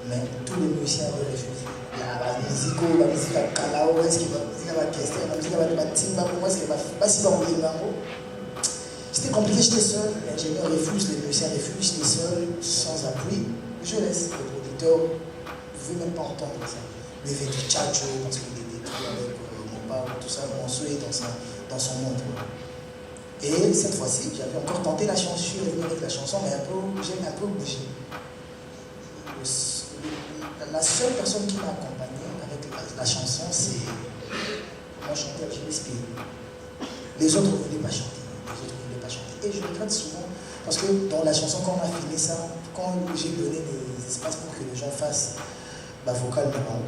F: mais tous les musiciens avaient refusé. La musique à Kalao, est-ce qu'il va question, la musique à Batimba, pourquoi est-ce qu'il va si pas rouler le bango? C'était compliqué, j'étais seul, l'ingénieur refuse, les musiciens refusent, j'étais seul, sans appui. Je laisse le producteur, je ne veux même pas entendre ça. Le fait du tchatcho, parce qu'il était tout avec mon père, tout ça, mon souhait dans son monde. Et cette fois-ci, j'avais encore tenté la chanson, je suis revenu avec la chanson, mais j'ai un peu bougé. La seule personne qui m'a accompagné avec la chanson, c'est mon chanteur Gilles. Les autres ne voulaient pas chanter. Et je regrette souvent, parce que dans la chanson, quand on a filmé ça, quand j'ai donné des espaces pour que les gens fassent vocal là-bas,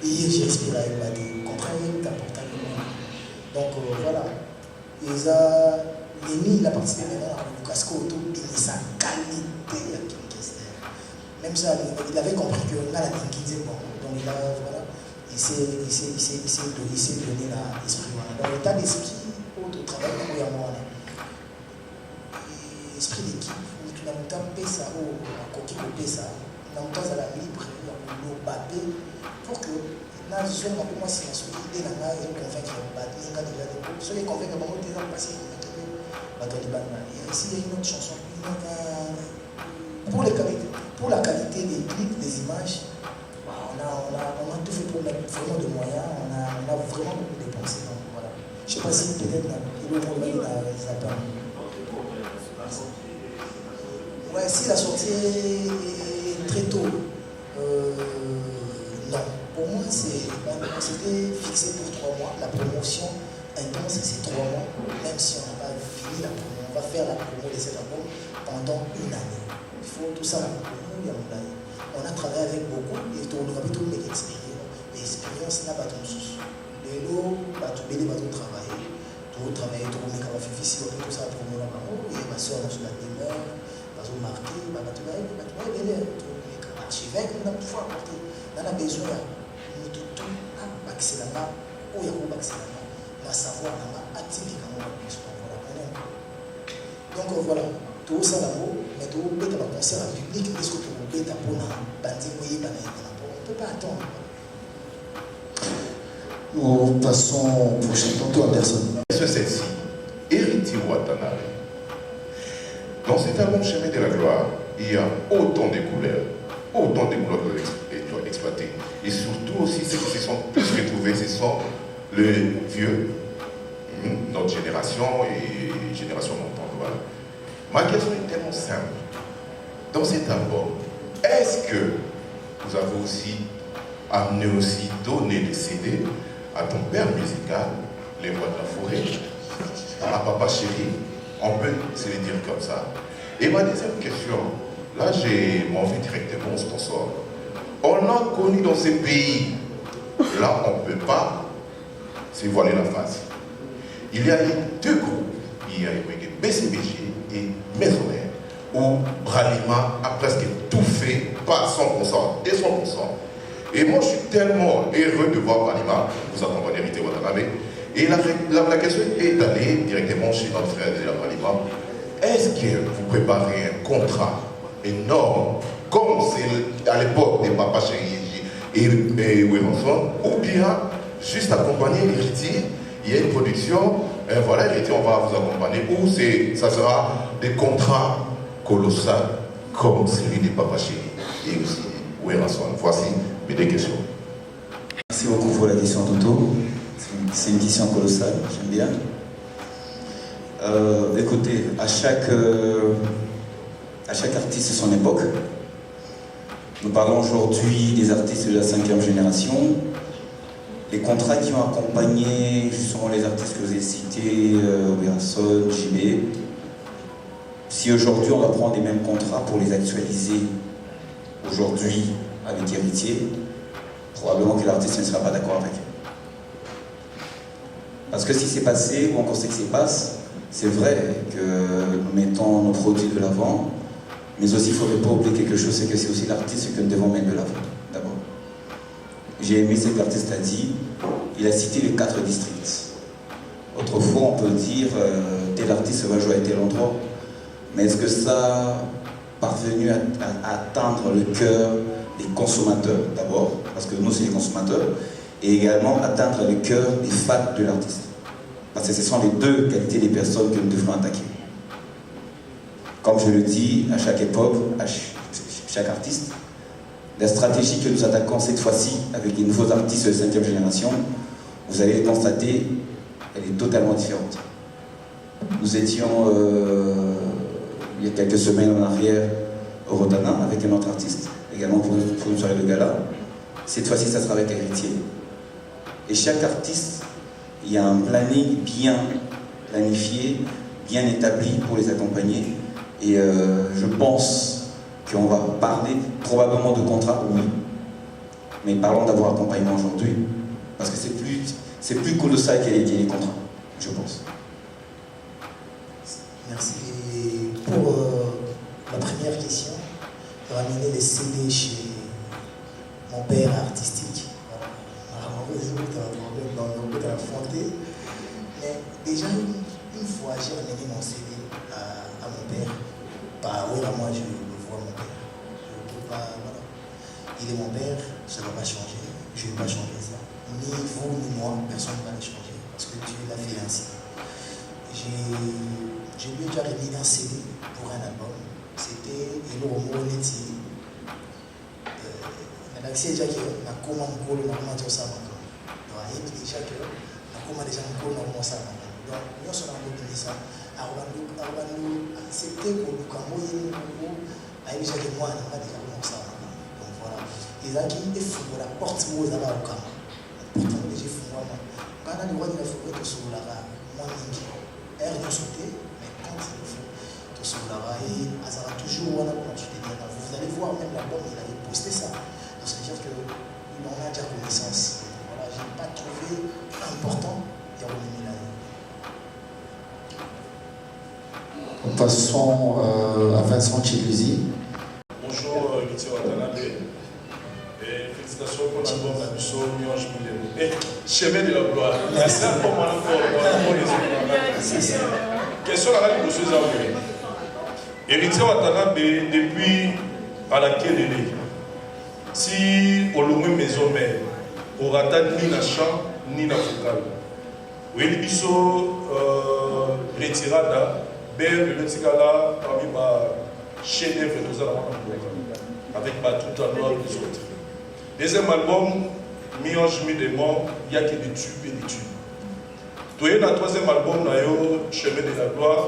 F: et j'ai respiré avec ma vie, comprenez, donc voilà. Lenny, il a participé maintenant à Lucas Koto, il est sa qualité à King Kester. Même ça, il avait compris qu'on a la King bon, donc il a, voilà, il s'est donné l'esprit. Dans l'état d'esprit, au travail, comme il y a moi, esprit d'équipe, tu n'as pas ça, ou à coquille coupé ça, tu n'as pas à la libre, au babé, pour que na zone na moi si na soki idée na ngai convaincre baninga déjà des groupes ceux qui convaincre bango déjà passer bato libana ici il y a une autre chanson pour la qualité des clips des images on a tout fait pour mettre vraiment de moyens on a vraiment beaucoup dépensé donc voilà je sais pas si peut-être il y a Zappa ouais si la sortie est très tôt non. Pour moi, on s'était fixé pour 3 mois. La promotion intense, c'est 3 mois. Même si on n'a pas fini la promo, on va faire la promo de cet album pendant 1 année. Il faut tout ça, la promo, on a travaillé avec beaucoup et on a tout les expériences. L'expérience n'a pas de sous. Les lots, tout bébé va tout travailler. Tout travailler, tout le monde va faire ici, tout ça, la promo là-bas. Et ma soeur, dans la demeure, va tout marquer, va tout travailler, tout archivette, on a tout apporter. On a besoin de tout accélérer ou il y a un accélérer ma savoir ma activité donc voilà tout ça là-haut mais tout le monde va penser à la public est-ce que tout le monde est pour on ne peut pas attendre.
G: Nous passons au prochain tour à personne.
O: C'est celle-ci, Héritier Watanabe. Dans cet album Chemin de la gloire, il y a autant de couleurs que doit exploiter. Et surtout aussi, ceux qui se sont plus retrouvés, ce sont les vieux, notre génération et génération montante. Voilà. Ma question est tellement simple. Dans cet album, est-ce que vous avez aussi amener aussi, donner des CD à ton père musical, les voix de la forêt, à Papa Chéri, on peut se le dire comme ça. Et ma deuxième question, là j'ai envie directement au sponsor. On a connu dans ces pays, là on ne peut pas se voiler la face. Il y a eu deux groupes, il y a eu BCBG et Maisonnaire, où Bralima a presque tout fait, pas 100%, et 100%. Et moi je suis tellement heureux de voir Bralima vous accompagner Héritier Watanabe. Et la question est d'aller directement chez notre frère de la Bralima. Est-ce que vous préparez un contrat énorme, comme c'est à l'époque des Papa Chéri et Wéronson, ou bien juste accompagner l'héritier, il y a une production, voilà, l'héritier, on va vous accompagner, ou ça sera des contrats colossaux, comme celui des Papa Chéri et aussi Wéronson. Voici mes deux questions.
I: Merci beaucoup pour la question, Toto. C'est une question colossale, j'aime bien. Écoutez, à chaque artiste son époque. Nous parlons aujourd'hui des artistes de la 5e génération. Les contrats qui ont accompagné justement les artistes que vous avez cités, Wéronson, JB. Si aujourd'hui on va prendre les mêmes contrats pour les actualiser aujourd'hui avec Héritier, probablement que l'artiste ne sera pas d'accord avec. Parce que si c'est passé, ou encore ce qui se passe, c'est vrai que nous mettons nos produits de l'avant, mais aussi il ne faudrait pas oublier quelque chose, c'est que c'est aussi l'artiste que nous devons mettre de l'avant, d'abord. J'ai aimé ce que l'artiste a dit, il a cité les 4 districts. Autrefois, on peut dire, tel artiste va jouer à tel endroit, mais est-ce que ça a parvenu à atteindre le cœur des consommateurs, d'abord, parce que nous, c'est les consommateurs, et également atteindre le cœur des fans de l'artiste. Parce que ce sont les deux qualités des personnes que nous devons attaquer. Comme je le dis, à chaque époque, à chaque artiste, la stratégie que nous attaquons cette fois-ci avec les nouveaux artistes de 5e génération, vous allez le constater, elle est totalement différente. Nous étions, il y a quelques semaines en arrière, au Rotana avec un autre artiste, également pour une soirée de gala. Cette fois-ci, ça sera avec Héritier. Et chaque artiste, il y a un planning bien planifié, bien établi pour les accompagner. Et je pense qu'on va parler probablement de contrat, oui. Mais parlons d'avoir accompagnement aujourd'hui. Parce que c'est plus colossal qu'il y ait les contrats, je pense.
F: Merci. Pour la première question, ramener les CD chez mon père artistique. Dans la fondée. Mais déjà, une fois, j'ai ramené mon CD à mon père. Oui, à moi, je vois mon père. Je ne peux pas, voilà. Il est mon père, ça ne va pas changer. Je ne vais pas changer ça. Ni vous, ni moi, personne ne va le changer. Parce que Dieu l'a fait ainsi. J'ai lui déjà remis un CD pour un album. C'était Hello Monetti. L'accès déjà que la commande pour le moment de ça. Et déjà que la commande déjà pour le moment ça. Donc, nous sommes en train de ça. Accepter que nous camouillons à déjà que moi, on a déjà commencé ça. Donc voilà. Et là, il faut la porte où ils avaient au camp. Pourtant, déjà, il faut voir. Quand on a le droit de la forêt, tout sur la moi, air de sauter, mais quand il faut, tout sur la et ça va toujours pour soutenir. Vous allez voir, même l'album, il avait posté ça. Donc, c'est-à-dire qu'il en a déjà connaissance. Voilà, je n'ai pas trouvé important de revenir là.
G: Passons à Vincent Chiluzi.
P: Bonjour, Héritier Watanabe. Félicitations pour l'album Abisso, Mionge Milemo. Chemin de la gloire. C'est un peu mon encore. Question à la question Zaoué. Héritier Watanabe, depuis à laquelle il est, si on l'a mis maison mère, on rata ni na chant, ni na vocal. Oui, Abisso retirada. Belle de l'Etikala parmi ma chef-d'œuvre avec tout en noir les autres. Deuxième album, Mionge Milemo, il n'y a que des tubes et des tubes. Tout le troisième album, Chemin de la gloire,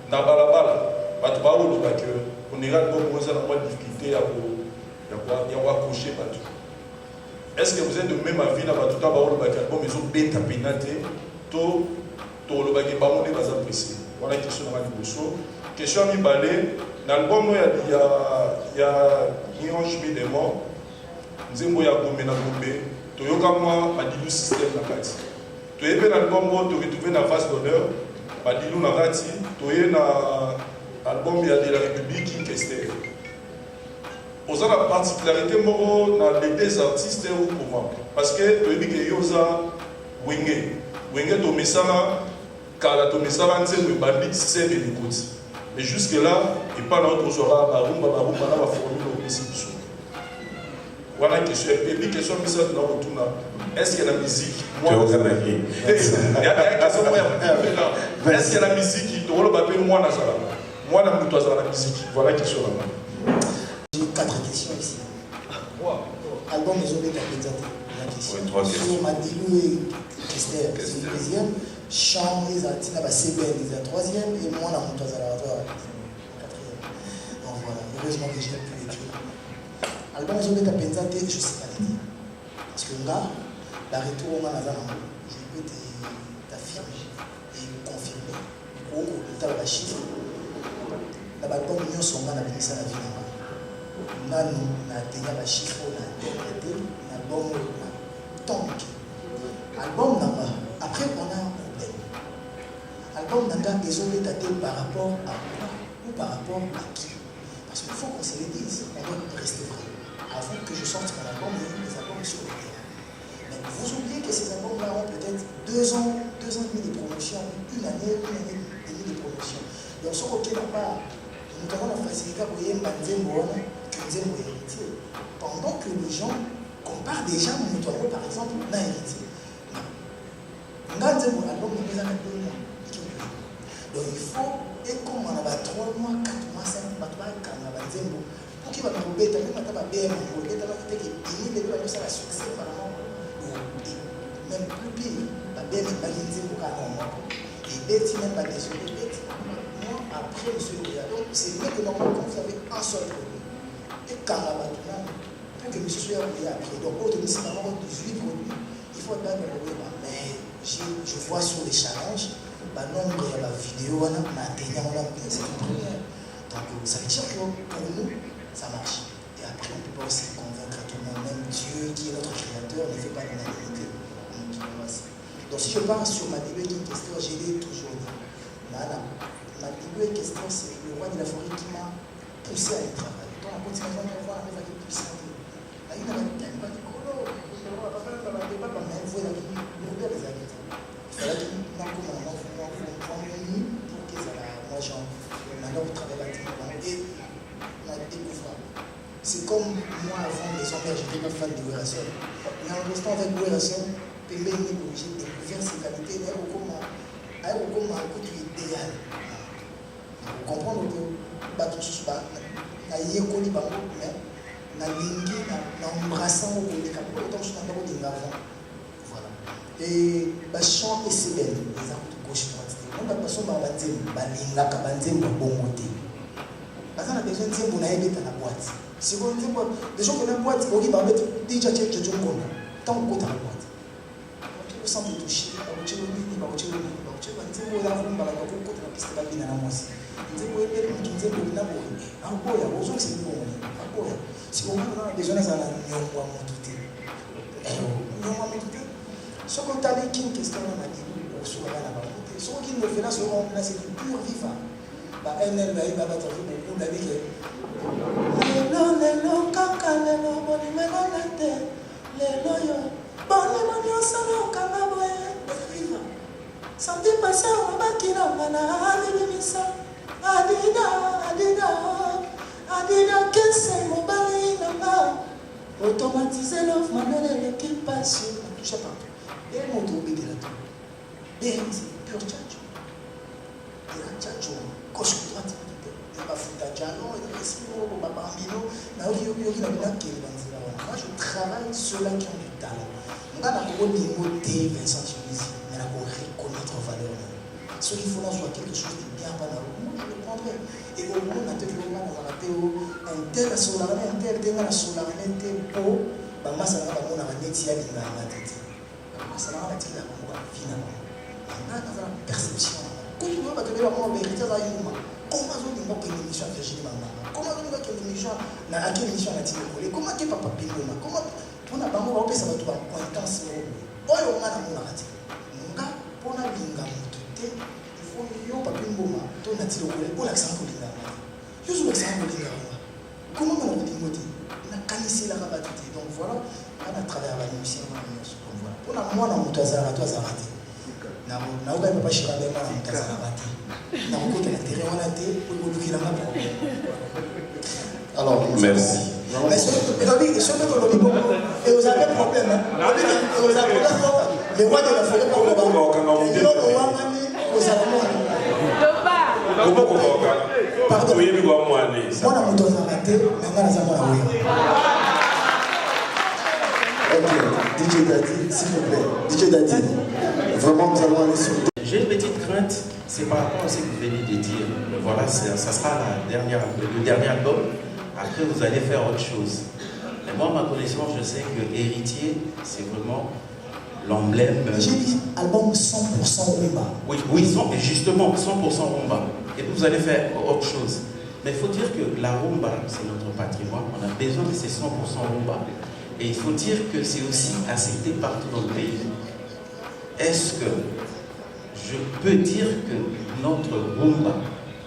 P: na balabala, on ira beaucoup moins de difficulté il y a accroché partout. Est-ce que vous êtes de même avis dans tout le album ils ont bêta pénaté tout le bagage pas monter dans un précis. Voilà une question dans la question mi balé l'album il y a Mirange Midemo Nzembo ya Gombe na Gombe toyoka moi Badilu système na kati toyebe l'album to retrouver na face d'honneur Badilu na kati toye na album ya de la République King Kester. Aux la particularité dans les deux artistes ou comment parce que tu dis que yoza wenge to mesana kala to mesana nzembo bandit c'est de l'écoute mais jusque là et pas dans autre soir barumba na ba formule au ici dessous voilà question et puis question mais ça dans retourna est-ce que la musique moi est-ce que la musique qui te ba pe moi na sala moi na muto za la musique voilà question là.
F: J'ai 4 questions ici. Album Maison de Capézate. La question. Madilou et Kester, c'est le deuxième. Chant, les artistes, c'est la troisième. Et moi, la montage à la quatrième. Donc voilà, heureusement que j'ai pu écrire. Album Maison de Capézate, je ne sais pas le dire. Parce que là, la retour au Manazan, je peux t'affirmer et confirmer. Au total, la chiffre. L'album Union Songa n'a pas mis ça la vie. Nanu na tenga ba chiffre na interprété l'album donc album nanga après on a un problème album nanga désolé daté par rapport à quoi ou par rapport à qui parce qu'il faut qu'on se le dise on doit rester vrai avant que je sorte mon album il y a eu des albums sur le terrain mais vous oubliez que ces albums là ont peut-être 2 ans et demi de promotion une année et demie de promotion donc ce qu'on n'a pas nous avons la facilité à voyer Nzembo héritier. Pendant que les gens comparent déjà mutuellement, par exemple, d'un héritier. Nzembo album nous les a 2 mois. Donc il faut, et comme on a 3 mois, 4 mois, 5 mois, quand on a Nzembo, pour qu'il va nous rebêter, même quand on a BM, on va rebêter, il va nous faire un succès apparemment. Même plus pire, la BM est pas Nzembo quand on a. Et Betty même pas désolé, Betty. Moi, après, monsieur le donc c'est mieux que normalement quand vous avez un seul produit. Et quand on va pour que monsieur soit payé après. Donc, au début, c'est vraiment 18 produits. Il faut être mais je vois sur les challenges, nombre de la vidéo, c'est une première. Donc, ça veut dire que pour nous, ça marche. Et après, on ne peut pas aussi convaincre à tout le monde. Même Dieu, qui est notre créateur, ne fait pas l'unanimité. Donc, si je pars sur Madilou et Kester, je l'ai toujours dit. Madilou et Kester, c'est le roi de la forêt qui m'a poussé à y travailler. Donc, on continue à voir avec la puissance. Là, il y a un pas de colo. Il y a un pas de papa, mais il faut la vie. Il faut les habiter. Il faut la vie. Pour que ça va. Moi, j'en travaille à et on a découvert. C'est comme moi, avant les hommes, je n'étais pas fan de Guérasson. Mais en restant avec Guérasson, j'ai découvert ses qualités. Il y a un côté idéal. Vous comprenez que tout ça, il y a un bango, mais na lingi na embrassant au côté cap autant je t'en parle de l'avant voilà et ba chant et c'est belle les armes de gauche droite on va passer par banzem balinga ka banzem bongote parce qu'on a besoin de dire on a aidé dans la boîte si on dit des gens qui ont la boîte on va mettre déjà check je jongo tant que dans la boîte on sent de toucher ba utile ni ba utile banzem on a vu ba la ko ko na piste ba bina na mosi nzembo ebe nzembo na bo akoya ozo c'est bon akoya si on a besoin de ça nyongwa motuté nyongwa motuté ce qu'on t'a dit qui question on a dit sur la motuté ce qui nous fait là c'est on a c'est du pur vivant ba NL ba ba ta vu beaucoup la vie lelo kaka lelo boni melonate lelo yo boni moni osalo kanga boye vivant santé passé on va qui na mana alimisa Adida kese mobali nanga automatiser l'offre manuelle qui passe touche partout et mon tour de la tour et c'est pur tchatcho et la tchatcho gauche droite et pas fouta jalo et respiro ba bambino na yo na bina qui banzira moi je travaille ceux-là qui ont du talent on a la niveau T Vincent Chimizi mais la pour reconnaître valeur ce qu'il faut là soit quelque chose de bien pas là, moi je le prendrai. Et au moins, on a été un tel solarné, un tel solarné, un tel pot, bah, ça n'a pas mon arrêté, il a la tête. Ça n'a pas été la finalement. On a la perception. Quand tu veux pas te dire, on va vérifier ça, comment on dit que l'émission a fait Virginie Mama? Comment on dit que l'émission a quelle émission a tiré? Comment tu papa Pingoma? Comment on a pas mon ça va toi en intense. Oh, on a mon arrêté. Mon gars, pour la linga, il faut que papa Pingoma, ton a tiré pour l'accent pour linga. Je suis l'accent pour linga. Comment on a dit on a canissé la rabatté. Donc voilà, on a travaillé à l'émission. Pour la moi, on a monté à toi, ça raté. Na uga papa shirabe mwana mutazana bati na ukoke na terrain wana te ulukila ngapa.
O: Alors merci.
F: Mais ce que et vous avez problème vous avez les rois de la forêt pour le banc pardon mwana mutazana bati ngana za mwana wewe.
G: Ok, DJ Daddy, s'il vous plaît. DJ Daddy, vraiment nous allons aller sur...
Q: J'ai une petite crainte, c'est par rapport à ce que vous venez de dire. Voilà, ça sera le dernier album. Après, vous allez faire autre chose. Mais moi, ma connaissance, je sais que Héritier, c'est vraiment l'emblème...
F: J'ai dit album 100% rumba.
Q: Oui, et justement, 100% rumba. Et puis, vous allez faire autre chose. Mais il faut dire que la rumba, c'est notre patrimoine. On a besoin de ces 100% rumba. Et il faut dire que c'est aussi accepté partout dans le pays. Est-ce que je peux dire que notre rumba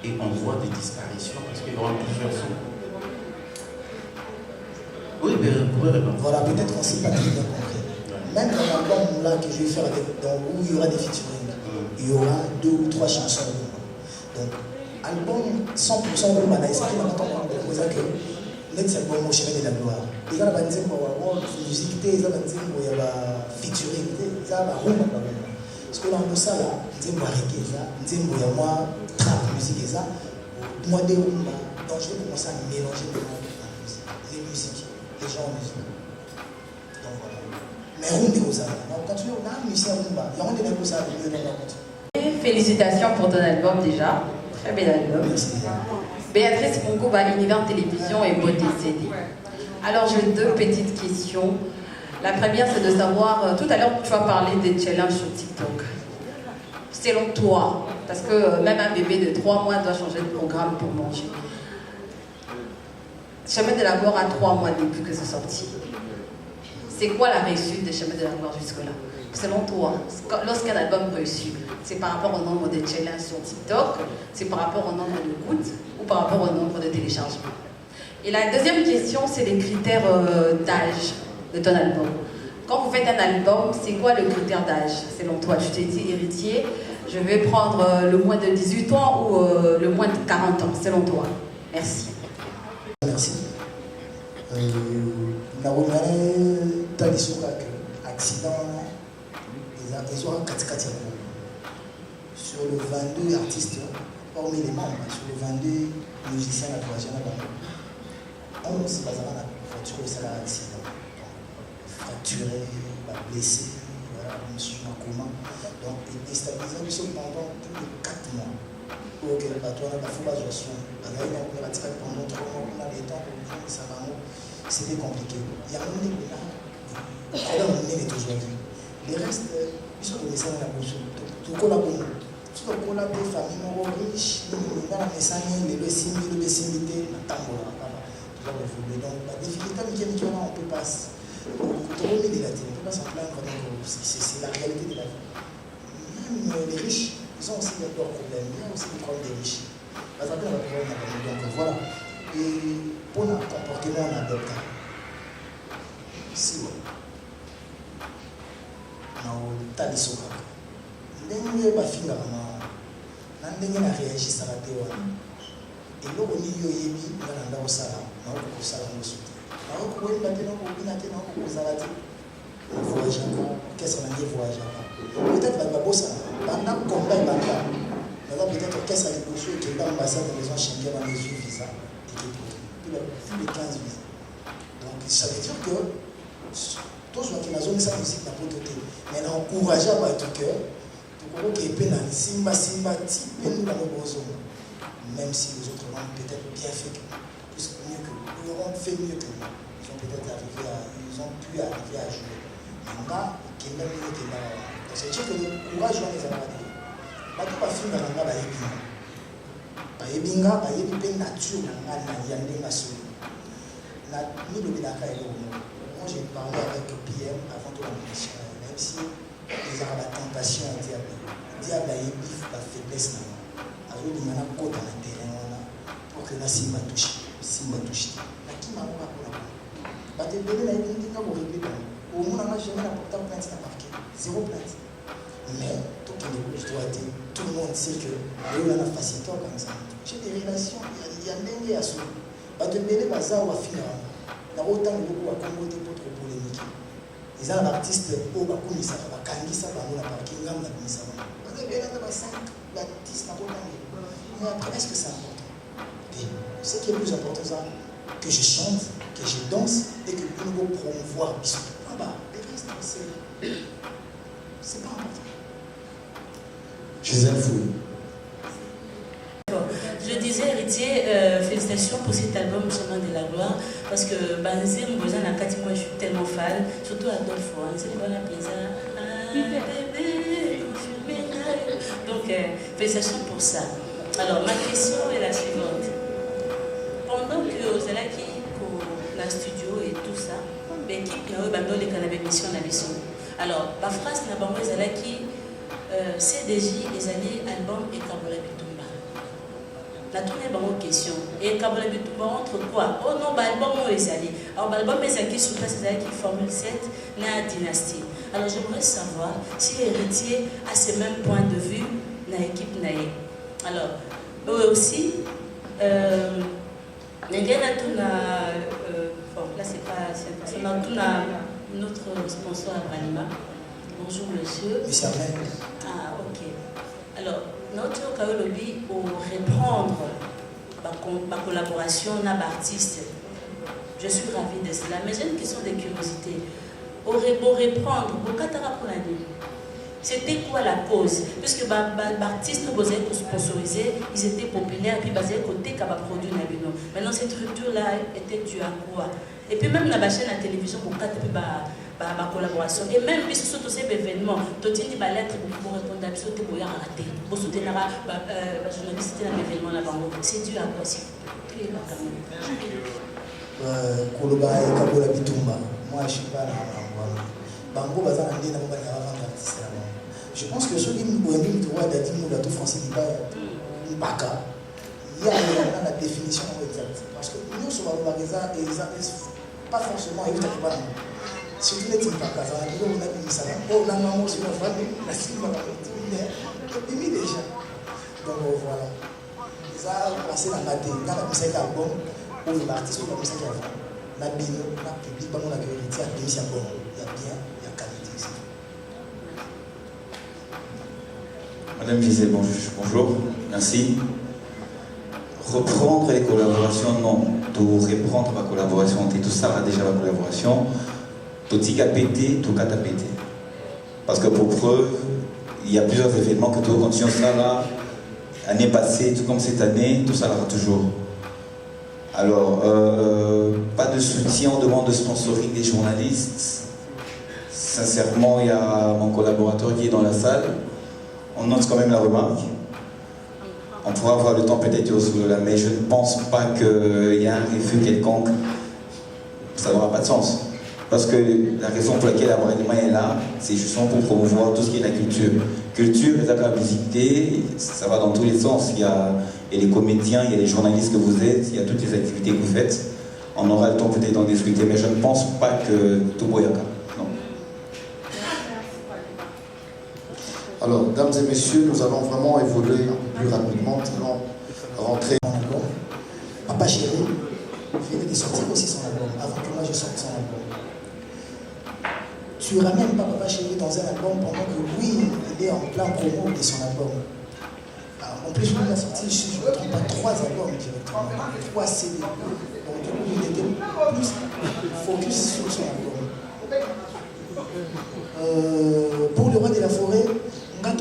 Q: est en voie de disparition parce qu'il y aura plusieurs sons? Oui, mais vous pouvez répondre.
F: Voilà, peut-être qu'on ne s'est pas très bien compris. Même dans l'album là que je vais faire où il y aura des featuring, il y aura 2 ou 3 chansons rumba. Donc, album 100% rumba, là, c'est qu'il y a encore que c'est album au chemin de la gloire. Il y a la musique, il y a la featuring, il y a la rumba. Parce que dans ça, il y a moi trap musique, moi des rumba. Donc je vais commencer à mélanger les musiques, les gens en musique. Donc voilà. Mais rumba, on continue, on a un musicien rumba. Il y a un des négociés à mieux dans la continue.
R: Félicitations pour ton album déjà. Très bel album.
F: Merci.
R: Béatrice Pongo va à Univers Télévision et Beauté CD. Alors j'ai 2 petites questions. La première c'est de savoir, tout à l'heure tu as parlé des challenges sur TikTok. Selon toi, parce que même un bébé de 3 mois doit changer de programme pour manger. Chemin de la gloire a 3 mois depuis que c'est sorti. C'est quoi la réussite de Chemin de la gloire jusque-là? Selon toi, lorsqu'un album réussit, c'est par rapport au nombre de challenges sur TikTok, c'est par rapport au nombre d'écoutes ou par rapport au nombre de téléchargements? Et la deuxième question, c'est les critères d'âge de ton album. Quand vous faites un album, c'est quoi le critère d'âge selon toi? Tu t'es dit héritier, je vais prendre le moins de 18 ans ou le moins de 40 ans, selon toi? Merci.
F: Merci. Accident, ils ont un 4x4 sur le 22 artistes, hormis les membres, sur le 22 musiciens à la troisième, 11 c'est pas la voiture, c'est un accident. Fracturé, blessé, voilà, monsieur Makoma. Donc, il déstabilise pendant plus de 4 mois. Ok, le bateau a la fondation. Pendant 3 mois, on a des temps pour vivre, ça va. C'était compliqué. Il y a un moment où on est aujourd'hui. Les restes, ils sont des messages à la bouche. Tout le monde. Tout le monde des familles riches, dans la message, les similité, la tambour. Donc, la difficulté, on peut pas. On peut pas s'en plaindre. C'est la réalité de la vie. Même les riches, ils ont aussi leurs problèmes. Il y a aussi des problèmes des riches. Par exemple, on va pouvoir. Donc voilà. Et pour notre comportement, on adopte. Si talisoka ndenge bafingaka na ndenge na réagisaka te wana eloko nini yo oyebi nga na nda kosala naoki kosala nyonso te naoki koyemba te nakobina te naoki kozala te voyageaka orchestre na nde voyageaka peut-être bato babosana banda komba ebanda naza peut-être orchestre ya liboso ekenda ambassade ya maison Schengen wana ezwi visa plus de 15 visa donc ça veut dire que tous ceux qui ont sa musique n'a pas doté. Mais on encourage à battre cœur Simba, même si les autres l'ont peut-être bien fait, plus mieux que nous, ils auront fait mieux que nous. Ils ont peut-être ils ont pu arriver à jouer. Maintenant, qui est même mieux que là. C'est sûr que le courage, on les a pas dit. Pas tout à fait dans la baïbinga. Baïbinga, baïbinga, c'est nature, il y a des nations. Moi, j'ai parlé avec PM avant de la mission, même si ils ont la tentation à dire. Diable a la faiblesse. Alors, il y a un code dans le terrain pour que la Simba touche. La qui m'a pas te donner la idée pour régler. Au moins, on n'a jamais apporté un plainte à marquer. 0 plainte. Mais, tout le monde sait que il y a un facilitateur comme ça. J'ai des relations, il y a un dernier à soulever. Pas te donner la ça ou à finir. Dans autant de beaucoup à commoder pour trop polémique. Ils ont un artiste au Bakoumissa, à Kangissa, à la parking, à la Missa. Mais après, est-ce que c'est important? Et ce qui est plus important, c'est que je chante, que je danse et que nous promouvoir Bissou. Ah bah, le reste, c'est pas important.
G: Gisèle Fouille.
S: Je disais, Héritier, félicitations pour cet album Chemin de la Gloire, parce que Banzé, moi je suis tellement fan, surtout Adolphe, c'est quoi la plaisir? Donc, félicitations pour ça. Alors, ma question est la suivante. Pendant que vous allez dans le studio et tout ça, l'équipe qui a eu les cannabis mission à la mission. Alors, ma phrase n'a pas qui CDJ, les années album et Kabola Bitumba. La tournée est bonne question. Et Kabola Bitumba entre quoi? Oh non, l'album est allé. Alors, l'album est allé sur place, c'est qui Formule 7, la dynastie. Alors, j'aimerais savoir si Héritier a ces mêmes points de vue dans l'équipe Naïe. Alors, eux aussi, bon, là c'est pas on a notre sponsor à Branima. Bonjour monsieur.
F: Monsieur Ahmed.
S: Ah ok. Alors, notre cas lobby pour reprendre ma collaboration avec l'artiste. Je suis ravie de cela, mais j'ai une question de curiosité. Pour reprendre, c'était quoi la cause? Puisque les artistes que vous avez sponsorisés, ils étaient populaires, puis basés côté qui a produit Nabino. Maintenant, cette structure-là était due à quoi? Et puis même la chaîne à la télévision, pour ma collaboration. Et même puis sur tous ces événements, tu as dit des lettres pour répondre à ce que tu as raté. Pour soutenir la journaliste dans l'événement là-bas. C'est dû à quoi? C'est
F: Koloba et Kabola Bitumba. Moi, je ne suis pas là. Bango baza na ndena mobali avant d'artiste là. Je pense que ceux qui nous connaissent le droit d'être nous tout français n'est pas baka. Il y a la définition exacte parce que nous sommes dans la pas forcément il faut pas. Surtout les types baka ça nous on a mis ça là. Oh la maman sur la famille, la cible mais déjà. Donc voilà. Ça passer la matin dans la musique album où l'artiste ou la musique avant. La bino, la public, la vérité, la mission bon. Il y a bien.
I: Madame Gisèle, bonjour, merci. Reprendre les collaborations, non. Tout reprendre ma collaboration, tout ça a déjà ma collaboration. Tout a pété, tout a pété. Parce que pour preuve, il y a plusieurs événements que tout continue ça là, année passée, tout comme cette année, tout ça là toujours. Alors, pas de soutien, on demande de sponsoring des journalistes. Sincèrement, il y a mon collaborateur qui est dans la salle. On note quand même la remarque. On pourra avoir le temps peut-être au là, mais je ne pense pas qu'il y a un refus quelconque. Ça n'aura pas de sens. Parce que la raison pour laquelle l'abonnement est là, c'est justement pour promouvoir tout ce qui est la culture. Culture, la musique, ça va dans tous les sens. Il y a les comédiens, il y a les journalistes que vous êtes, il y a toutes les activités que vous faites. On aura le temps peut-être d'en discuter, mais je ne pense pas que tout boyaka.
G: Alors, dames et messieurs, nous allons vraiment évoluer un peu plus rapidement. Nous allons rentrer
F: en album. Papa Chéri venait de sortir aussi son album, avant que moi je sorte son album. Tu ramènes pas Papa Chéri dans un album pendant que lui, il est en plein promo de son album. Alors, en plus, lui, il a sorti, je ne me trompe pas, 3 albums directement, 3 CD. Donc, du coup, il était plus focus sur son album. Pour le roi de la forêt, quand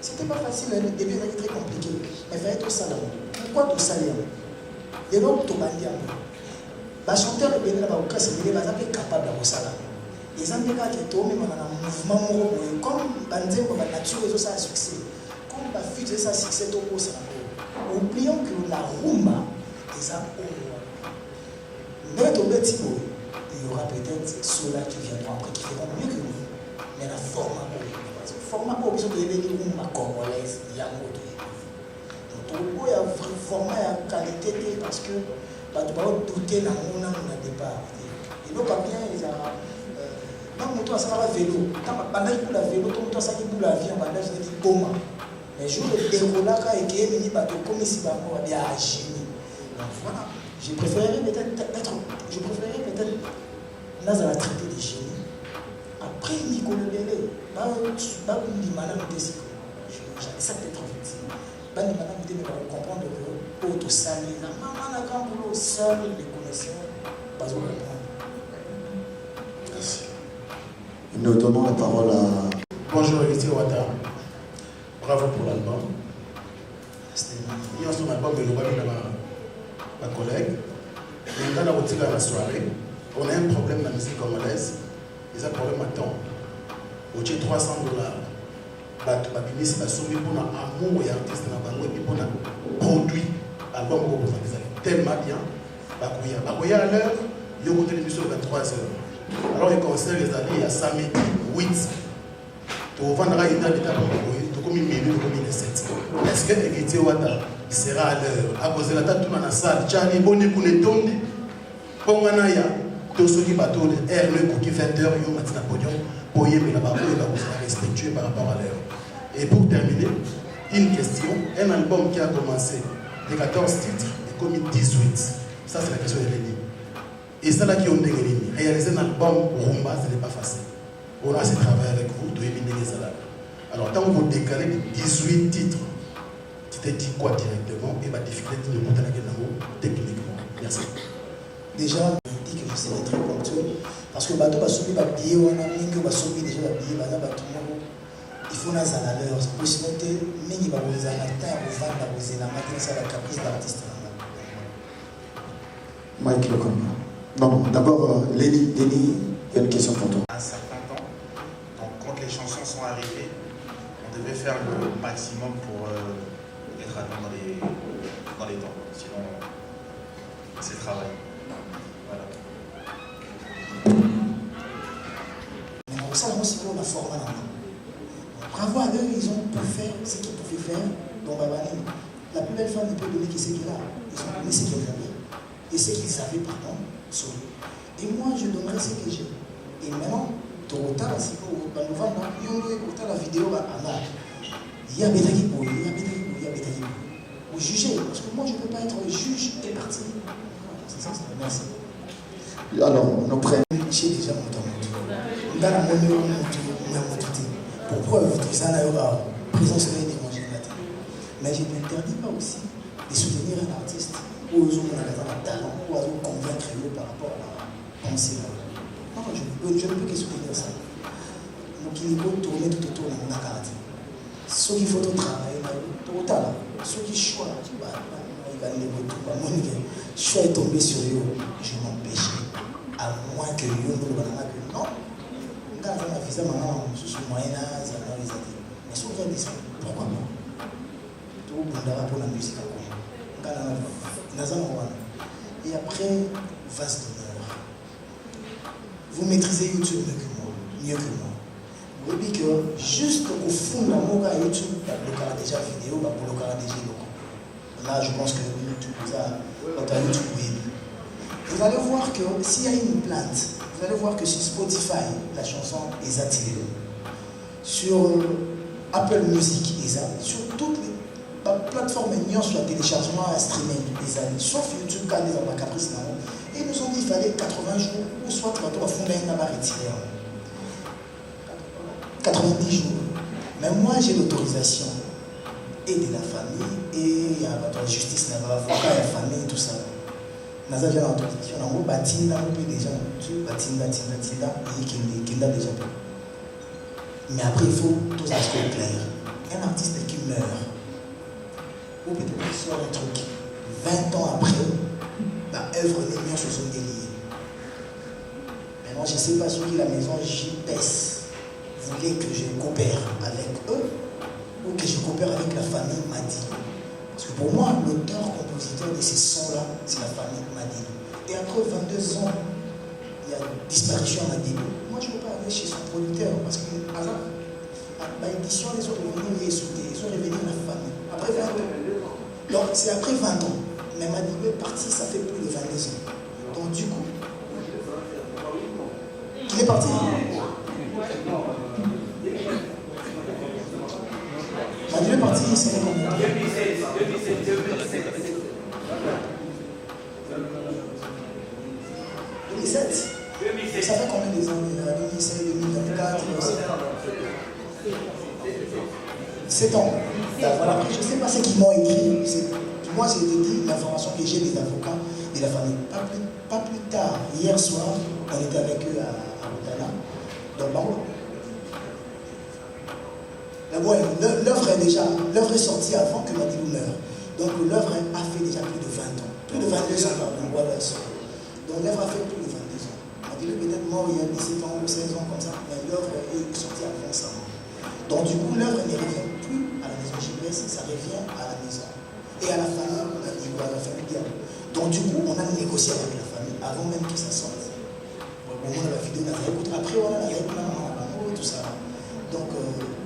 F: C'était pas facile, le début était très compliqué. Mais il fallait tout ça là. Pourquoi tout ça là? Les gens tout bandit. Les chanteurs de Bénin, ils sont capables de ça là. Les gens qui ont un mouvement, comme bandit, comme la nature, ils ont ça succès. Comme la fuite, ça succès, tout ça. Oublions que la rumba, ils ont mais il y aura peut-être ceux-là qui viendront après, qui feront mieux que nous. Mais la format, besoin de l'événement, ma congolaise, il y a un autre. Donc, il y a un format de qualité parce que tu vas douter dans mon départ. Et donc, bien, ils ont. Même toi, ça va vélo. Pendant que la vélo, toi, ça qui boule la vie, pendant que je dis comment. Mais je le déroulage et qui est venu, comme ici, on va bien agir. Donc, voilà. Je préférerais peut-être là dans la traité des génies. Après Nicolas Bélé, ça peut être vite. Vous comprendre que pour tout ça, seul les connaisseurs, pas au comprendre.
G: Merci. Nous donnons la parole à.
H: Bonjour Héritier Ouattara. Bravo pour l'album. Il y a son album de ma collègue. Dans la routine de la soirée, on a un problème dans la musique congolaise. Ils ont un problème à temps. Au $300. Babini, c'est soumis pour l'amour et artiste dans la et pour produit album tellement bien. Bakoya à l'heure, il y a une télévision 23h. Alors, il conseille les alliés à samedi 8. Tu vendras une date d'étape tu comme une minute, comme une 7. Est-ce que Héritier Ouattara sera à l'heure? À cause de la tête, tout dans la salle, Tchani, Boni, Kouné, Tondi, Ponganaya, tout ce qui bateau de R, le cookie 20h, il y a un podium, pour y aller là-bas, il va vous respectuer par rapport à l'heure. Et pour terminer, une question, un album qui a commencé de 14 titres et comme 18. Ça, c'est la question de Léni. Et ça, là, qui ont dégagé, réaliser un album rumba, ce n'est pas facile. On a ce travail avec vous, de éliminer les salades. Alors, tant que vous décalez les 18 titres, tu t'es dit quoi directement et la difficulté de monter la gueule techniquement. Merci.
F: Déjà, je dis que je serai très ponctuel parce que bateau va soumis va billet on a mis que va soumis déjà va billet va bateau il faut na à l'heure pour se noter mingi va vous en attendre vous vendre vous en amateur ça la caprice d'artiste.
G: Mike Lecombe. Non, d'abord Léni, il y a une question pour toi.
N: Un certain temps, donc quand les chansons sont arrivées, on devait faire le maximum pour être à temps dans les temps, sinon c'est le travail. Voilà.
F: Mais ça, moi, c'est pour la forme. Bravo à eux, ils ont pu faire ce qu'ils pouvaient faire dans Babani. La plus belle femme ne peut donner que ce qu'elle a. Ils ont donné ce qu'elle avait. Et ce qu'ils avaient, pardon, sur eux. Et moi, je donnerai ce que j'ai. Et maintenant, tôt ou tard, si vous avez la vidéo, il y a des qui pour vous jugez, parce que moi, je ne peux pas être juge et parti. C'est ça, merci.
G: Alors, nous prenons.
F: J'ai déjà mon temps. Dans la monnaie, pour preuve, ça n'a pas présence de l'évangélisation. Mais je n'interdis pas aussi de soutenir un artiste ou aux hommes un talent ou à convaincre par rapport à la pensée. Non, je ne peux que soutenir ça. Donc il faut tourner tout autour de mon carte. Ceux qui font tout travail, tout talent, ceux qui choisissent, il va les retrouver. Le choix est tombé sur eux, je m'empêche. À moins que eux ne le non. Quand on a fait ça, maintenant, je suis moyen âge, mais si on fait ça, pourquoi pas? Tout le monde pour la musique à quoi? Et après, vaste d'honneur. Vous maîtrisez YouTube mieux que moi. Vous voyez que juste au fond de l'amour à YouTube, le cas déjà vidéo, pour le cas déjà local. Là, je pense que YouTube, vous allez voir que s'il y a une plainte, vous allez voir que sur Spotify, la chanson est attirée. Sur Apple Music, sur toutes les plateformes sur le téléchargement et streaming, sauf YouTube, quand les enfants caprice. Et ils nous ont dit qu'il fallait 80 jours, ou soit tu vas fonder un abat retiré. 90 jours. Mais moi, j'ai l'autorisation et de la famille, et la justice, l'avocat, la famille, tout ça. Nous avons l'autorisation, nous avons bâti, nous avons déjà bâti, et qui a déjà. Mais après, il faut tout ça soit clair. un artiste qui meurt, ou peut-être qu'il sort un truc, 20 ans après, œuvre les miens se sont déliées. Maintenant, je ne sais pas si la maison JPS voulait que je coopère avec eux ou que je coopère avec la famille Madilou. Parce que pour moi, l'auteur-compositeur de ces sons-là, c'est la famille Madilou. Et après 22 ans, il y a disparition à Madilou. Moi, je ne veux pas aller chez son producteur parce que, hasard, l'édition, ils sont revenus les sauter, ils sont revenus la famille. Après 20 ans. Donc, c'est après 20 ans. Mais Madilou est parti, ça fait plus de 22 ans. Donc, du coup, il est parti. Madilou est parti, c'est combien 2007. Ça fait combien des années 2007, 2024 7 ans. Voilà. Je ne sais pas ce qu'ils m'ont écrit. Moi, j'ai dit l'information que j'ai des avocats de la famille. Pas plus tard, hier soir, on était avec eux à Moutana, dans le Bango. L'œuvre est sortie avant que Madilou meure. Donc l'œuvre a fait déjà plus de 20 ans. Plus de 22 ans, pardon. Voilà. Donc l'œuvre a fait plus de 22 ans. Madilou est peut-être mort il y a 17 ans ou 16 ans comme ça, mais l'œuvre est sortie avant ça. Donc du coup, l'œuvre ne revient plus à la maison JPS, ça revient à la maison. Et à la famille, on a dit, à la famille Diabo. Donc du coup, on a négocié avec la famille avant même que ça sorte. Bon, on a la vidéo, après on a la réponse, tout ça. Donc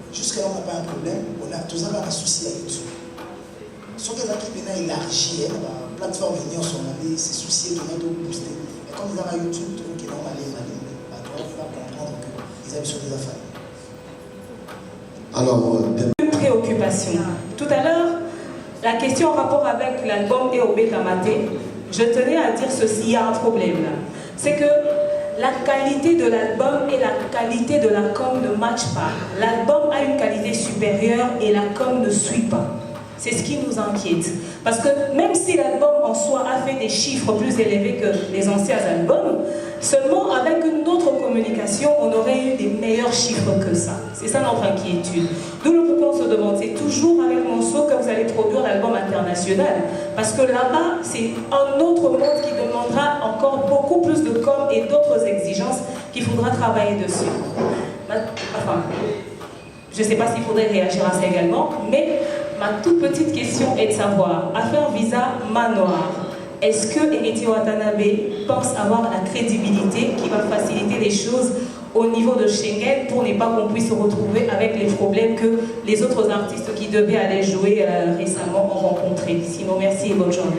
F: jusqu'à là, on n'a pas un problème. On a tout ça, on a un souci à YouTube. Sauf que là, qui vient élargir, la plateforme vient sur ces soucis qui vont booster. Et comme ils ont à YouTube, tout qui est normal, il va comprendre qu'ils avaient sur des affaires.
T: Alors, une préoccupation. Tout à l'heure, la question en rapport avec l'album EOB Kamaté, je tenais à dire ceci, il y a un problème là. C'est que la qualité de l'album et la qualité de la com ne matchent pas. L'album a une qualité supérieure et la com ne suit pas. C'est ce qui nous inquiète. Parce que même si l'album en soi a fait des chiffres plus élevés que les anciens albums, seulement avec une autre communication, on aurait eu des meilleurs chiffres que ça. C'est ça notre inquiétude. D'où le pourquoi on se demande, c'est toujours avec Monceau que vous allez produire l'album international. Parce que là-bas, c'est un autre monde qui demandera encore beaucoup plus de com et d'autres exigences qu'il faudra travailler dessus. Enfin, je ne sais pas s'il faudrait réagir à ça également, mais ma toute petite question est de savoir, affaire visa Manoir, est-ce que Héritier Watanabe pense avoir la crédibilité qui va faciliter les choses au niveau de Schengen pour ne pas qu'on puisse se retrouver avec les problèmes que les autres artistes qui devaient aller jouer récemment ont rencontrés? Sinon, merci et bonne journée.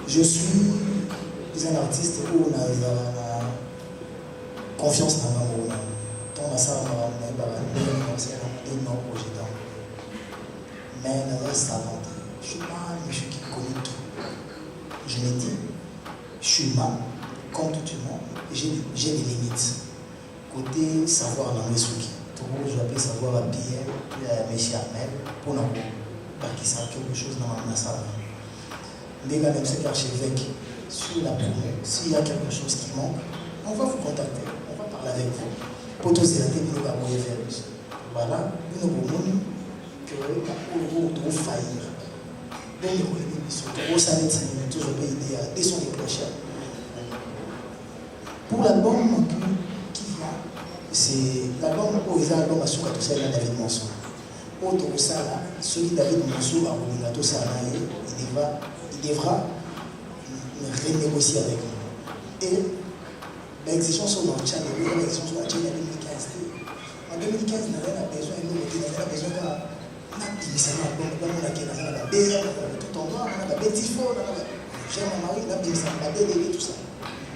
F: Je suis un artiste où on a confiance dans l'amour. On a ça, on a un projet dans. Mais on reste avant. Je ne suis pas un monsieur qui connaît tout. Je l'ai dit, je suis humain, comme tout le monde, j'ai des limites. Côté savoir dans les souki, je vais appeler savoir à Pierre, puis à M. Armel, pour nous qui savent quelque chose dans ma salle. Les gars, même cet archevêque, sur la promo, s'il y a quelque chose qui manque, on va vous contacter, on va parler avec vous. Pour tous ces athées, nous allons faire plus. Voilà, nous avons que nous devons faillir. Pour l'album qui vient, c'est l'album où ils ont l'album à Souka tout ça, il y a David Monceau. Autre ça là, celui David Monceau à Rouligato Sanaye, il devra renégocier avec nous. Et l'exigence sur notre channel, l'exigence sur la chaîne en 2015. En 2015, il n'a besoin de nous, il n'a besoin de tout en bas, on a des petits faux, j'ai mon mari, il a des tout ça.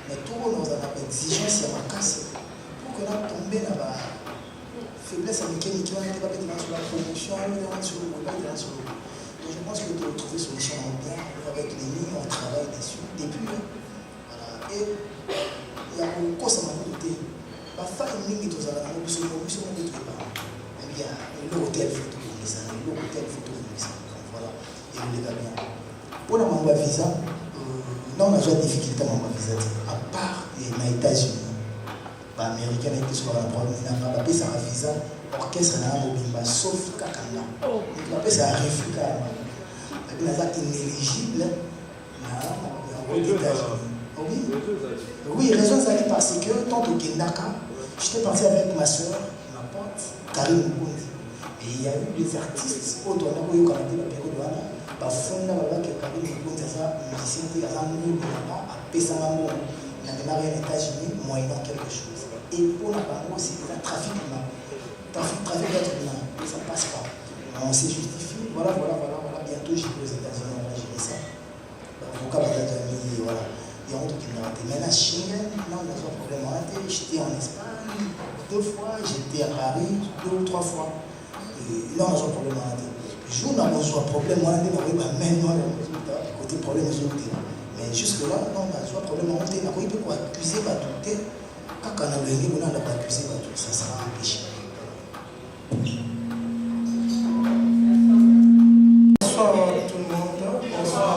F: Mais tout le monde a une exigence, il y a ma casse. Pour que là, tomber dans la faiblesse américaine, qui va être sur la promotion, sur le mobile, sur le. Donc je pense que tu vas trouver solution bien avec les lignes, on travaille dessus. Depuis, voilà. Et il y a un cours à ma côté. La fin, il y a une ligne qui est à la promotion, il y a l'hôtel photo. Voilà, et vous les bien. Pour la Mamba Visa, là on a déjà des difficultés à Mamba Visa. À part les États-Unis, les Américains étaient sur la problème, il n'a pas ça à visa, orchestre na mobimba sauf kakanga c'est un refus et puis inéligible aux États-Unis. Oui, raison c'est parce que tant que Kendaka, j'étais parti avec ma soeur, ma pote, Karine Mukundi. Et il y a eu des artistes autour de la période de la fonda que Karine Mukundi a musicien qui a à Pessamamo, il a démarré aux États-Unis, moyennant quelque chose. Et pour la Bango, c'est un trafic humain. Trafic d'être humain, ça ne passe pas. On s'est justifié, voilà, bientôt j'ai aux États-Unis, on va gérer ça. Avocat, voilà. Il y a un truc qui m'a raté. Maintenant, Schengen, non, on a un problème raté. J'étais en Espagne 2 fois, j'étais à Paris 2 ou 3 fois. Et là, on a un problème raté. Je n'ai pas un problème raté, mais maintenant, côté problème raté. Mais jusque-là, non, on a un problème raté. On peut accuser, douter. Quand on a gagné, on a accusé, ça sera un péché.
C: Bonsoir tout le monde, bonsoir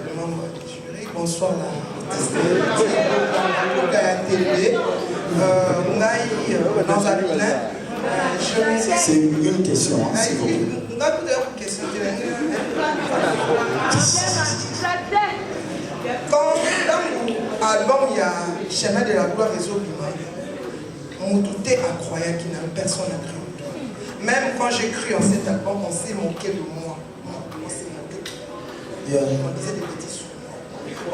C: le membre du jury, bonsoir la télé. Dans un plein.
G: C'est une question, s'il vous plaît.
C: Quand dans l'album, il y a Chemin de la gloire et Zobima, on doutait incroyable qu'il n'y a personne à cru. Même quand j'ai cru en cet album, on s'est moqué de moi. On s'est moqué de moi. On disait des petits sous.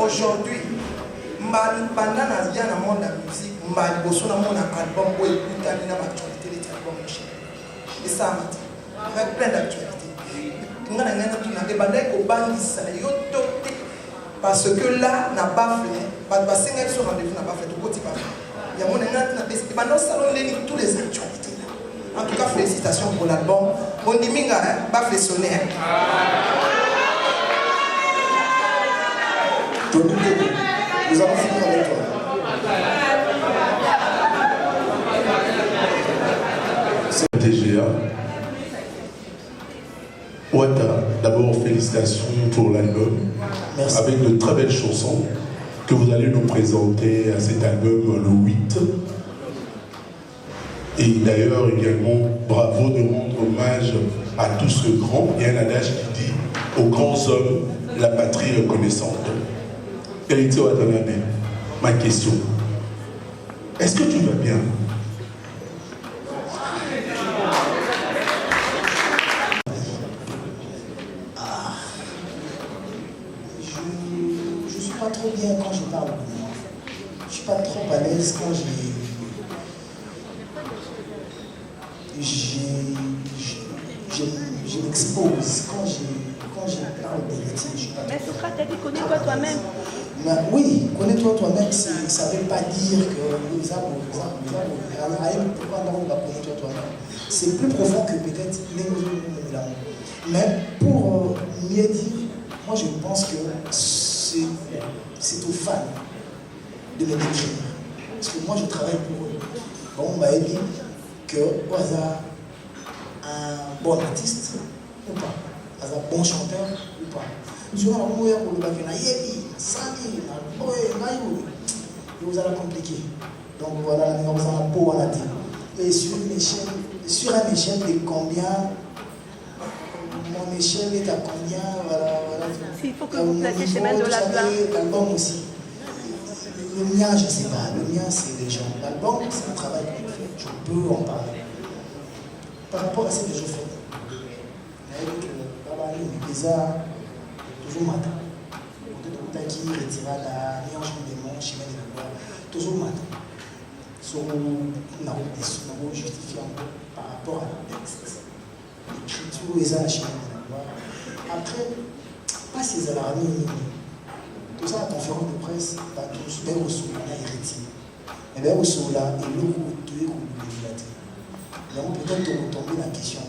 C: Aujourd'hui, pendant la vie dans le monde de la musique, je suis dans mon album où il y a une actualité de l'album. Et ça m'a dit, avec plein d'actualités. Parce que là, n'a pas fait, parce que ce rendez-vous n'a pas fait, il y a mon salon tous les actualités. En tout cas, félicitations pour l'album. On dit minga, pas flessonner.
G: Nous allons finir avec toi.
P: TGA. Ouatta, d'abord félicitations pour l'album. Avec de très belles chansons que vous allez nous présenter à cet album le 8. Et d'ailleurs également, bravo de rendre hommage à tous ce grand. Il y a un adage qui dit aux grands hommes, la patrie reconnaissante. Héritier Watanabe, ma question. Est-ce que tu vas bien?
F: Je ne suis pas trop bien quand je parle de moi. Je ne suis pas trop à l'aise quand je m'expose, quand je parle des métiers.
U: Mais Socrate a dit connais-toi toi-même.
F: Oui, connais-toi toi-même, ça ne veut pas dire que connais-toi toi-même. C'est plus profond que peut-être l'amour. Mais pour mieux dire, moi je pense que c'est aux fans de me décrire. Parce que moi je travaille pour eux. Bon, on m'a dit que au hasard, un bon artiste ou pas, un bon chanteur ou pas. Sur un moyen pour le bac, vous allez compliquer. Donc voilà, nous avons un pot à la tête. Et sur une échelle de combien, mon échelle est à combien, voilà.
U: Il faut que vous placiez chemin de la place.
F: L'album aussi. Le mien, je ne sais pas. Le mien, c'est les gens. L'album, c'est un travail que je fais. Je peux en parler. Par rapport à ce que je fais. Toujours matin. Qui retira la mélange des monts, chemin de la gloire. Toujours matin. Sur nous justifiant par rapport à la texte. L'écriture, les âges, chemin de la gloire. Après, pas ces alarmes. Tout ça, la conférence de presse, pas tous, mais aussi, on a héritier. Et bien, aussi, là, et l'eau, tout est comme le donc peut-être retomber dans la question.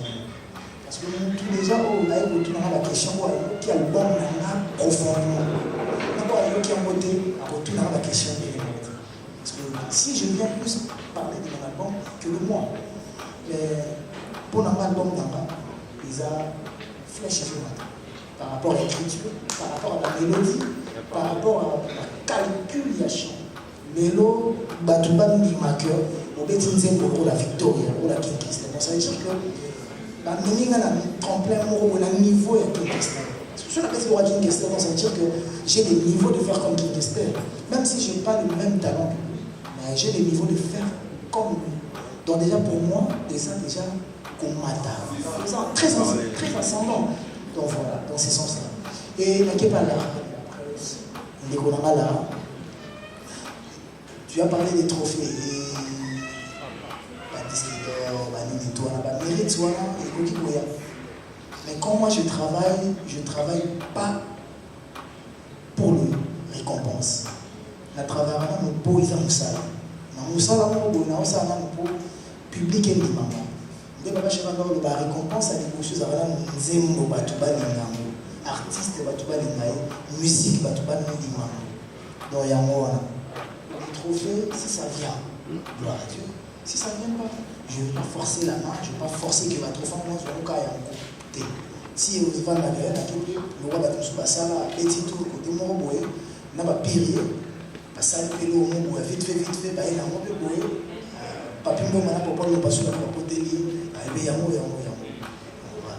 F: Parce que tous les gens, on a retourné dans la question, qui a le bon profondément. D'abord, qui a voté, à retourner dans la question. Parce que si je viens plus parler de mon album que de moi, pour un album d'Anga, ils ont flèché sur moi. Par rapport à l'écriture, par rapport à la mélodie, par rapport à la calculation. Mélo, Batouba Mimaka, au Bétinzen pour la Victoria, pour la King Christian. Donc ça veut dire que la meaning a tremplin au niveau de King Christian. Je suis la personne de King Christian, ça veut dire que j'ai des niveaux de faire comme King Christian. Même si je n'ai pas le même talent, mais j'ai des niveaux de faire comme lui. Donc déjà pour moi, déjà qu'on m'attend. Très ascendant. Donc voilà, dans ce sens-là. Et n'est pas là. Il est là. Tu as parlé des trophées. Mais quand moi je travaille pas pour le récompense. Je travaille pour les Moussala. Moussala, pour public et maman. Dès que je vais la récompense, il y a des choses à artiste, musique, donc il y a le trophée, si ça vient, gloire à Dieu. Si ça ne vient pas, je ne vais pas forcer la main, je ne vais pas forcer que ma trophée moi soit au cas où si vous avez la gueule, le roi va tout passer là, petit tour, côté mon boy, n'a pas pire, passer le vélo, mon boy, vite fait, bah il a mon boy, papi moi maintenant pour pas le passer là pour poter lui, bah il y a moi, voilà.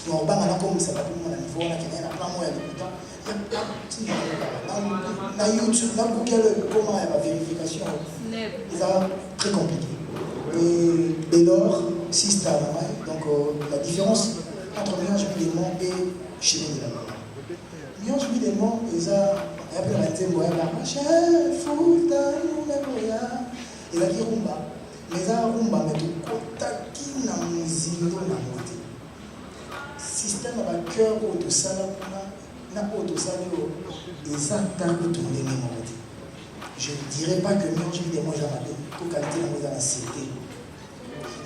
F: Donc bah maintenant comme ça va tout le monde à niveau, on a quelqu'un à plein moi il y a dans YouTube, dans Google, comment il y a la vérification, c'est très compliqué. Et dès lors, si c'est à donc la différence entre Mélange Vidément et Chemin de la Mort. Mélange Vidément, ils ont appelé la témoin, chef, et la rumba. Mais la rumba, mais tout kotaki na muzindo na moté. Système à cœur au salon, na au salon, ils attaquent tout le monde. Je ne dirais pas que Mélange Vidément, ils ont pour qualité dans la cité.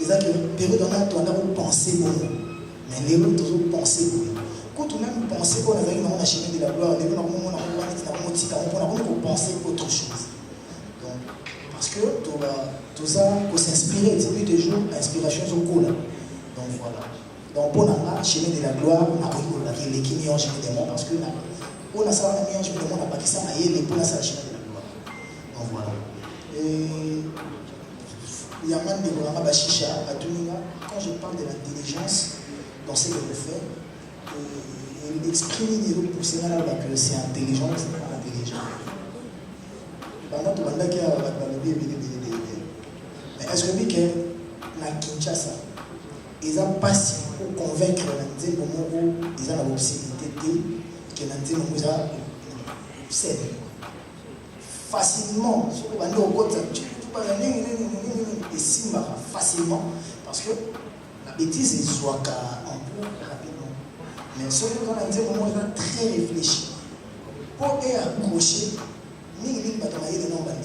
F: Ils ont que période on a pensé bon. Mais les autres toujours penser quand on même penser qu'on avait une chemin de la gloire, les gens on a penser autre chose. Donc parce que tout ça faut s'inspirer, c'est plus toujours inspiration au cours là. Donc voilà. Donc pour la chemin de la gloire, on a pris les qui ont chemin des monts parce que on a ça on a mis en chemin des monts, on a pas qui ça maillé pour la chemin de la gloire. Donc voilà. Et il y a même des programmes à Chicha, à Tuninga, quand je parle de l'intelligence dans ce que je fais, et exprimer des autres pour ces là que c'est intelligent, c'est pas intelligent. Pendant tout le monde qui a mais est-ce que la Kinshasa, ils ont passé pour convaincre les gens ils ont la possibilité que les gens c'est facilement, facilement, parce que la bêtise est soit en cours rapidement. Mais ce qu'on a dit, on a très réfléchi. Pour accrocher, après, on convaincre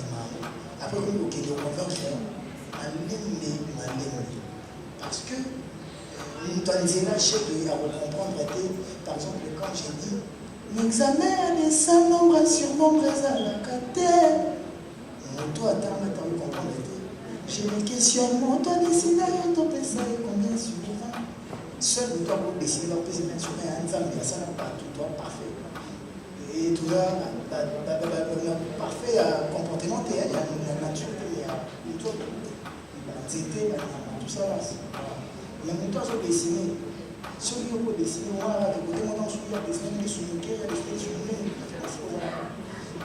F: parce que nous avons à comprendre, par exemple, quand j'ai dit l'examen des 100 nombres sur nombre à la catère. Toi, attends, comprendre. Je me questionne, toi, décider, toi, penser combien sur 20. Seul le toi pour décider, on peut se mettre sur un examen, mais ça n'a pas tout, toi, parfait. Et tout ça, parfait comportement, il y a la nature, il y a tout ça là. Mais toi, je vais dessiner. Si on peut dessiner, on va côté mon temps, je vais dessiner sur le quai, je vais dessiner sur le quai.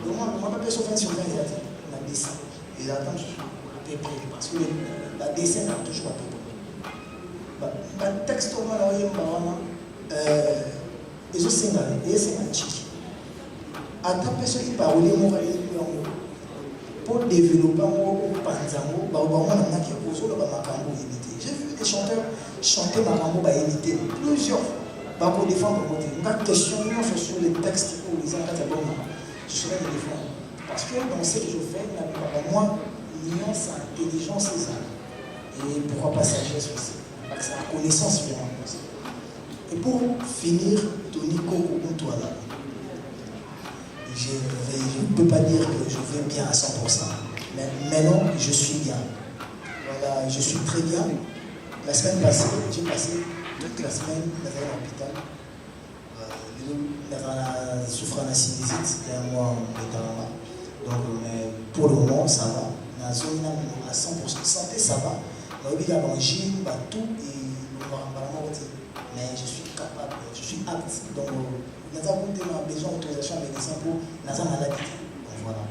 F: Donc, moi, je ne peux pas sur 20 sur 20, la dessin. Et j'attends, je suis prêt parce que la dessin n'a toujours pas prêt. Le texte, on va l'envoyer vraiment. Et je sais, c'est un chic. Attends, personne qui parle, on va aller pour développer mon panzango, j'ai vu des chanteurs chanter Marambo by éviter plusieurs fois. Pour défendre une question sur les textes pour les enfants, je serais les défendre. Parce que dans ce que je fais, pour moi, nuance, intelligence et ça. Et pourquoi pas sagesse aussi. Parce que la connaissance vient en plus. Et pour finir, Tony Koko, toi là. Je ne peux pas dire que je vais bien à 100%, mais maintenant je suis bien. Voilà, je suis très bien. La semaine passée, j'ai passé toute la semaine dans l'hôpital. Dans la souffrance de sinusite, c'était un mois de temps. Donc, mais pour le moment, ça va. la zone à 100%. Santé, ça va. Il y a manger, tout et mais je suis capable, je suis apte. Donc, nous avons besoin d'autorisation à médecin pour la maladie. Donc, voilà.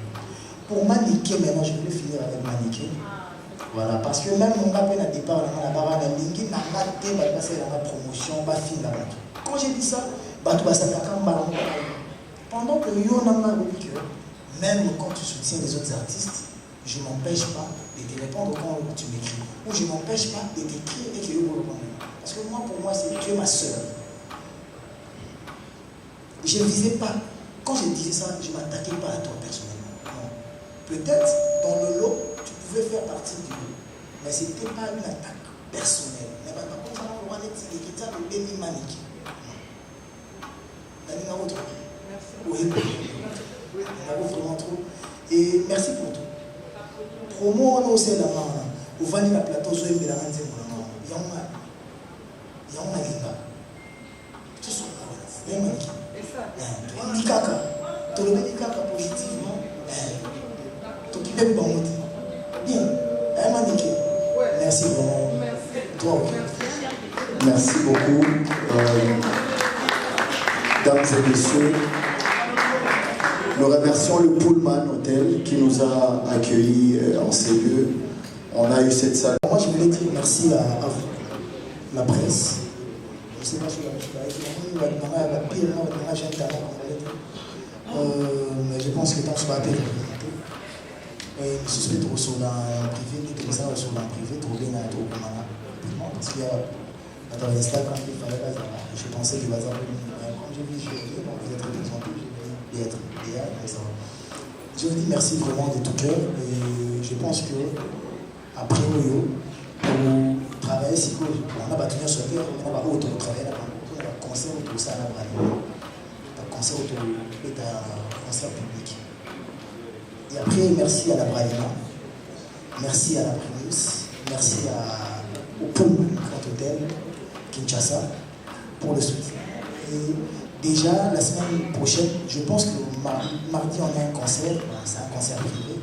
F: Pour maniquer, maintenant, je voulais finir avec maniquer. Voilà, parce que même mon gars, au départ, on a barre à l'ingé, on a maté, on a passé dans la promotion, on a fini là-bas. Quand j'ai dit ça, pendant que même quand tu soutiens les autres artistes, je ne m'empêche pas de te répondre quand tu m'écris. Ou je ne m'empêche pas de t'écrire et que je vous réponds. Parce que moi, pour moi, tu es ma soeur. Je ne disais pas, quand je disais ça, je ne m'attaquais pas à toi personnellement. Non. Peut-être dans le lot, tu pouvais faire partie du lot. Mais ce n'était pas une attaque personnelle. Mais par contre, on va être écrit ça de Béni Maniki. Oui, vraiment trop. Et merci pour tout. Promo, on sait là, au Vani la plateau, je vais la rendre. Il y a un linga. Tu sais, il y a un mannequin. Il y a un kaka. Tu le mets kaka positivement. Tu qui veux pas monter. Bien. Il y a un mannequin. Merci vraiment. Toi,
G: merci beaucoup. Mesdames et messieurs, nous remercions le Pullman Hotel qui nous a accueillis en ces lieux. On a eu cette salle.
F: Moi, je voulais dire merci à vous, la presse. Je ne sais pas si vous avez mais je pense que dans ce papier, je suis trop sur la privé, comme ça, sur la privé, trop bien, trop comment. Parce qu'il y a dans Instagram, il fallait pas. Je pensais que comme j'ai vu, vous êtes représenté, je vais être bien. Je vous dis merci vraiment de tout cœur et je pense que après Oyo, pour travailler, si on a battu sur terre, on va autre travailler là-bas. On va concert autour ça là-bas. Un concert autour d'un concert public. Et après, merci à la Bralina, merci à la Primus, merci au Pullman Grand Hotel Kinshasa pour le soutien. Et déjà, la semaine prochaine, je pense que mardi, on a un concert, c'est un concert privé.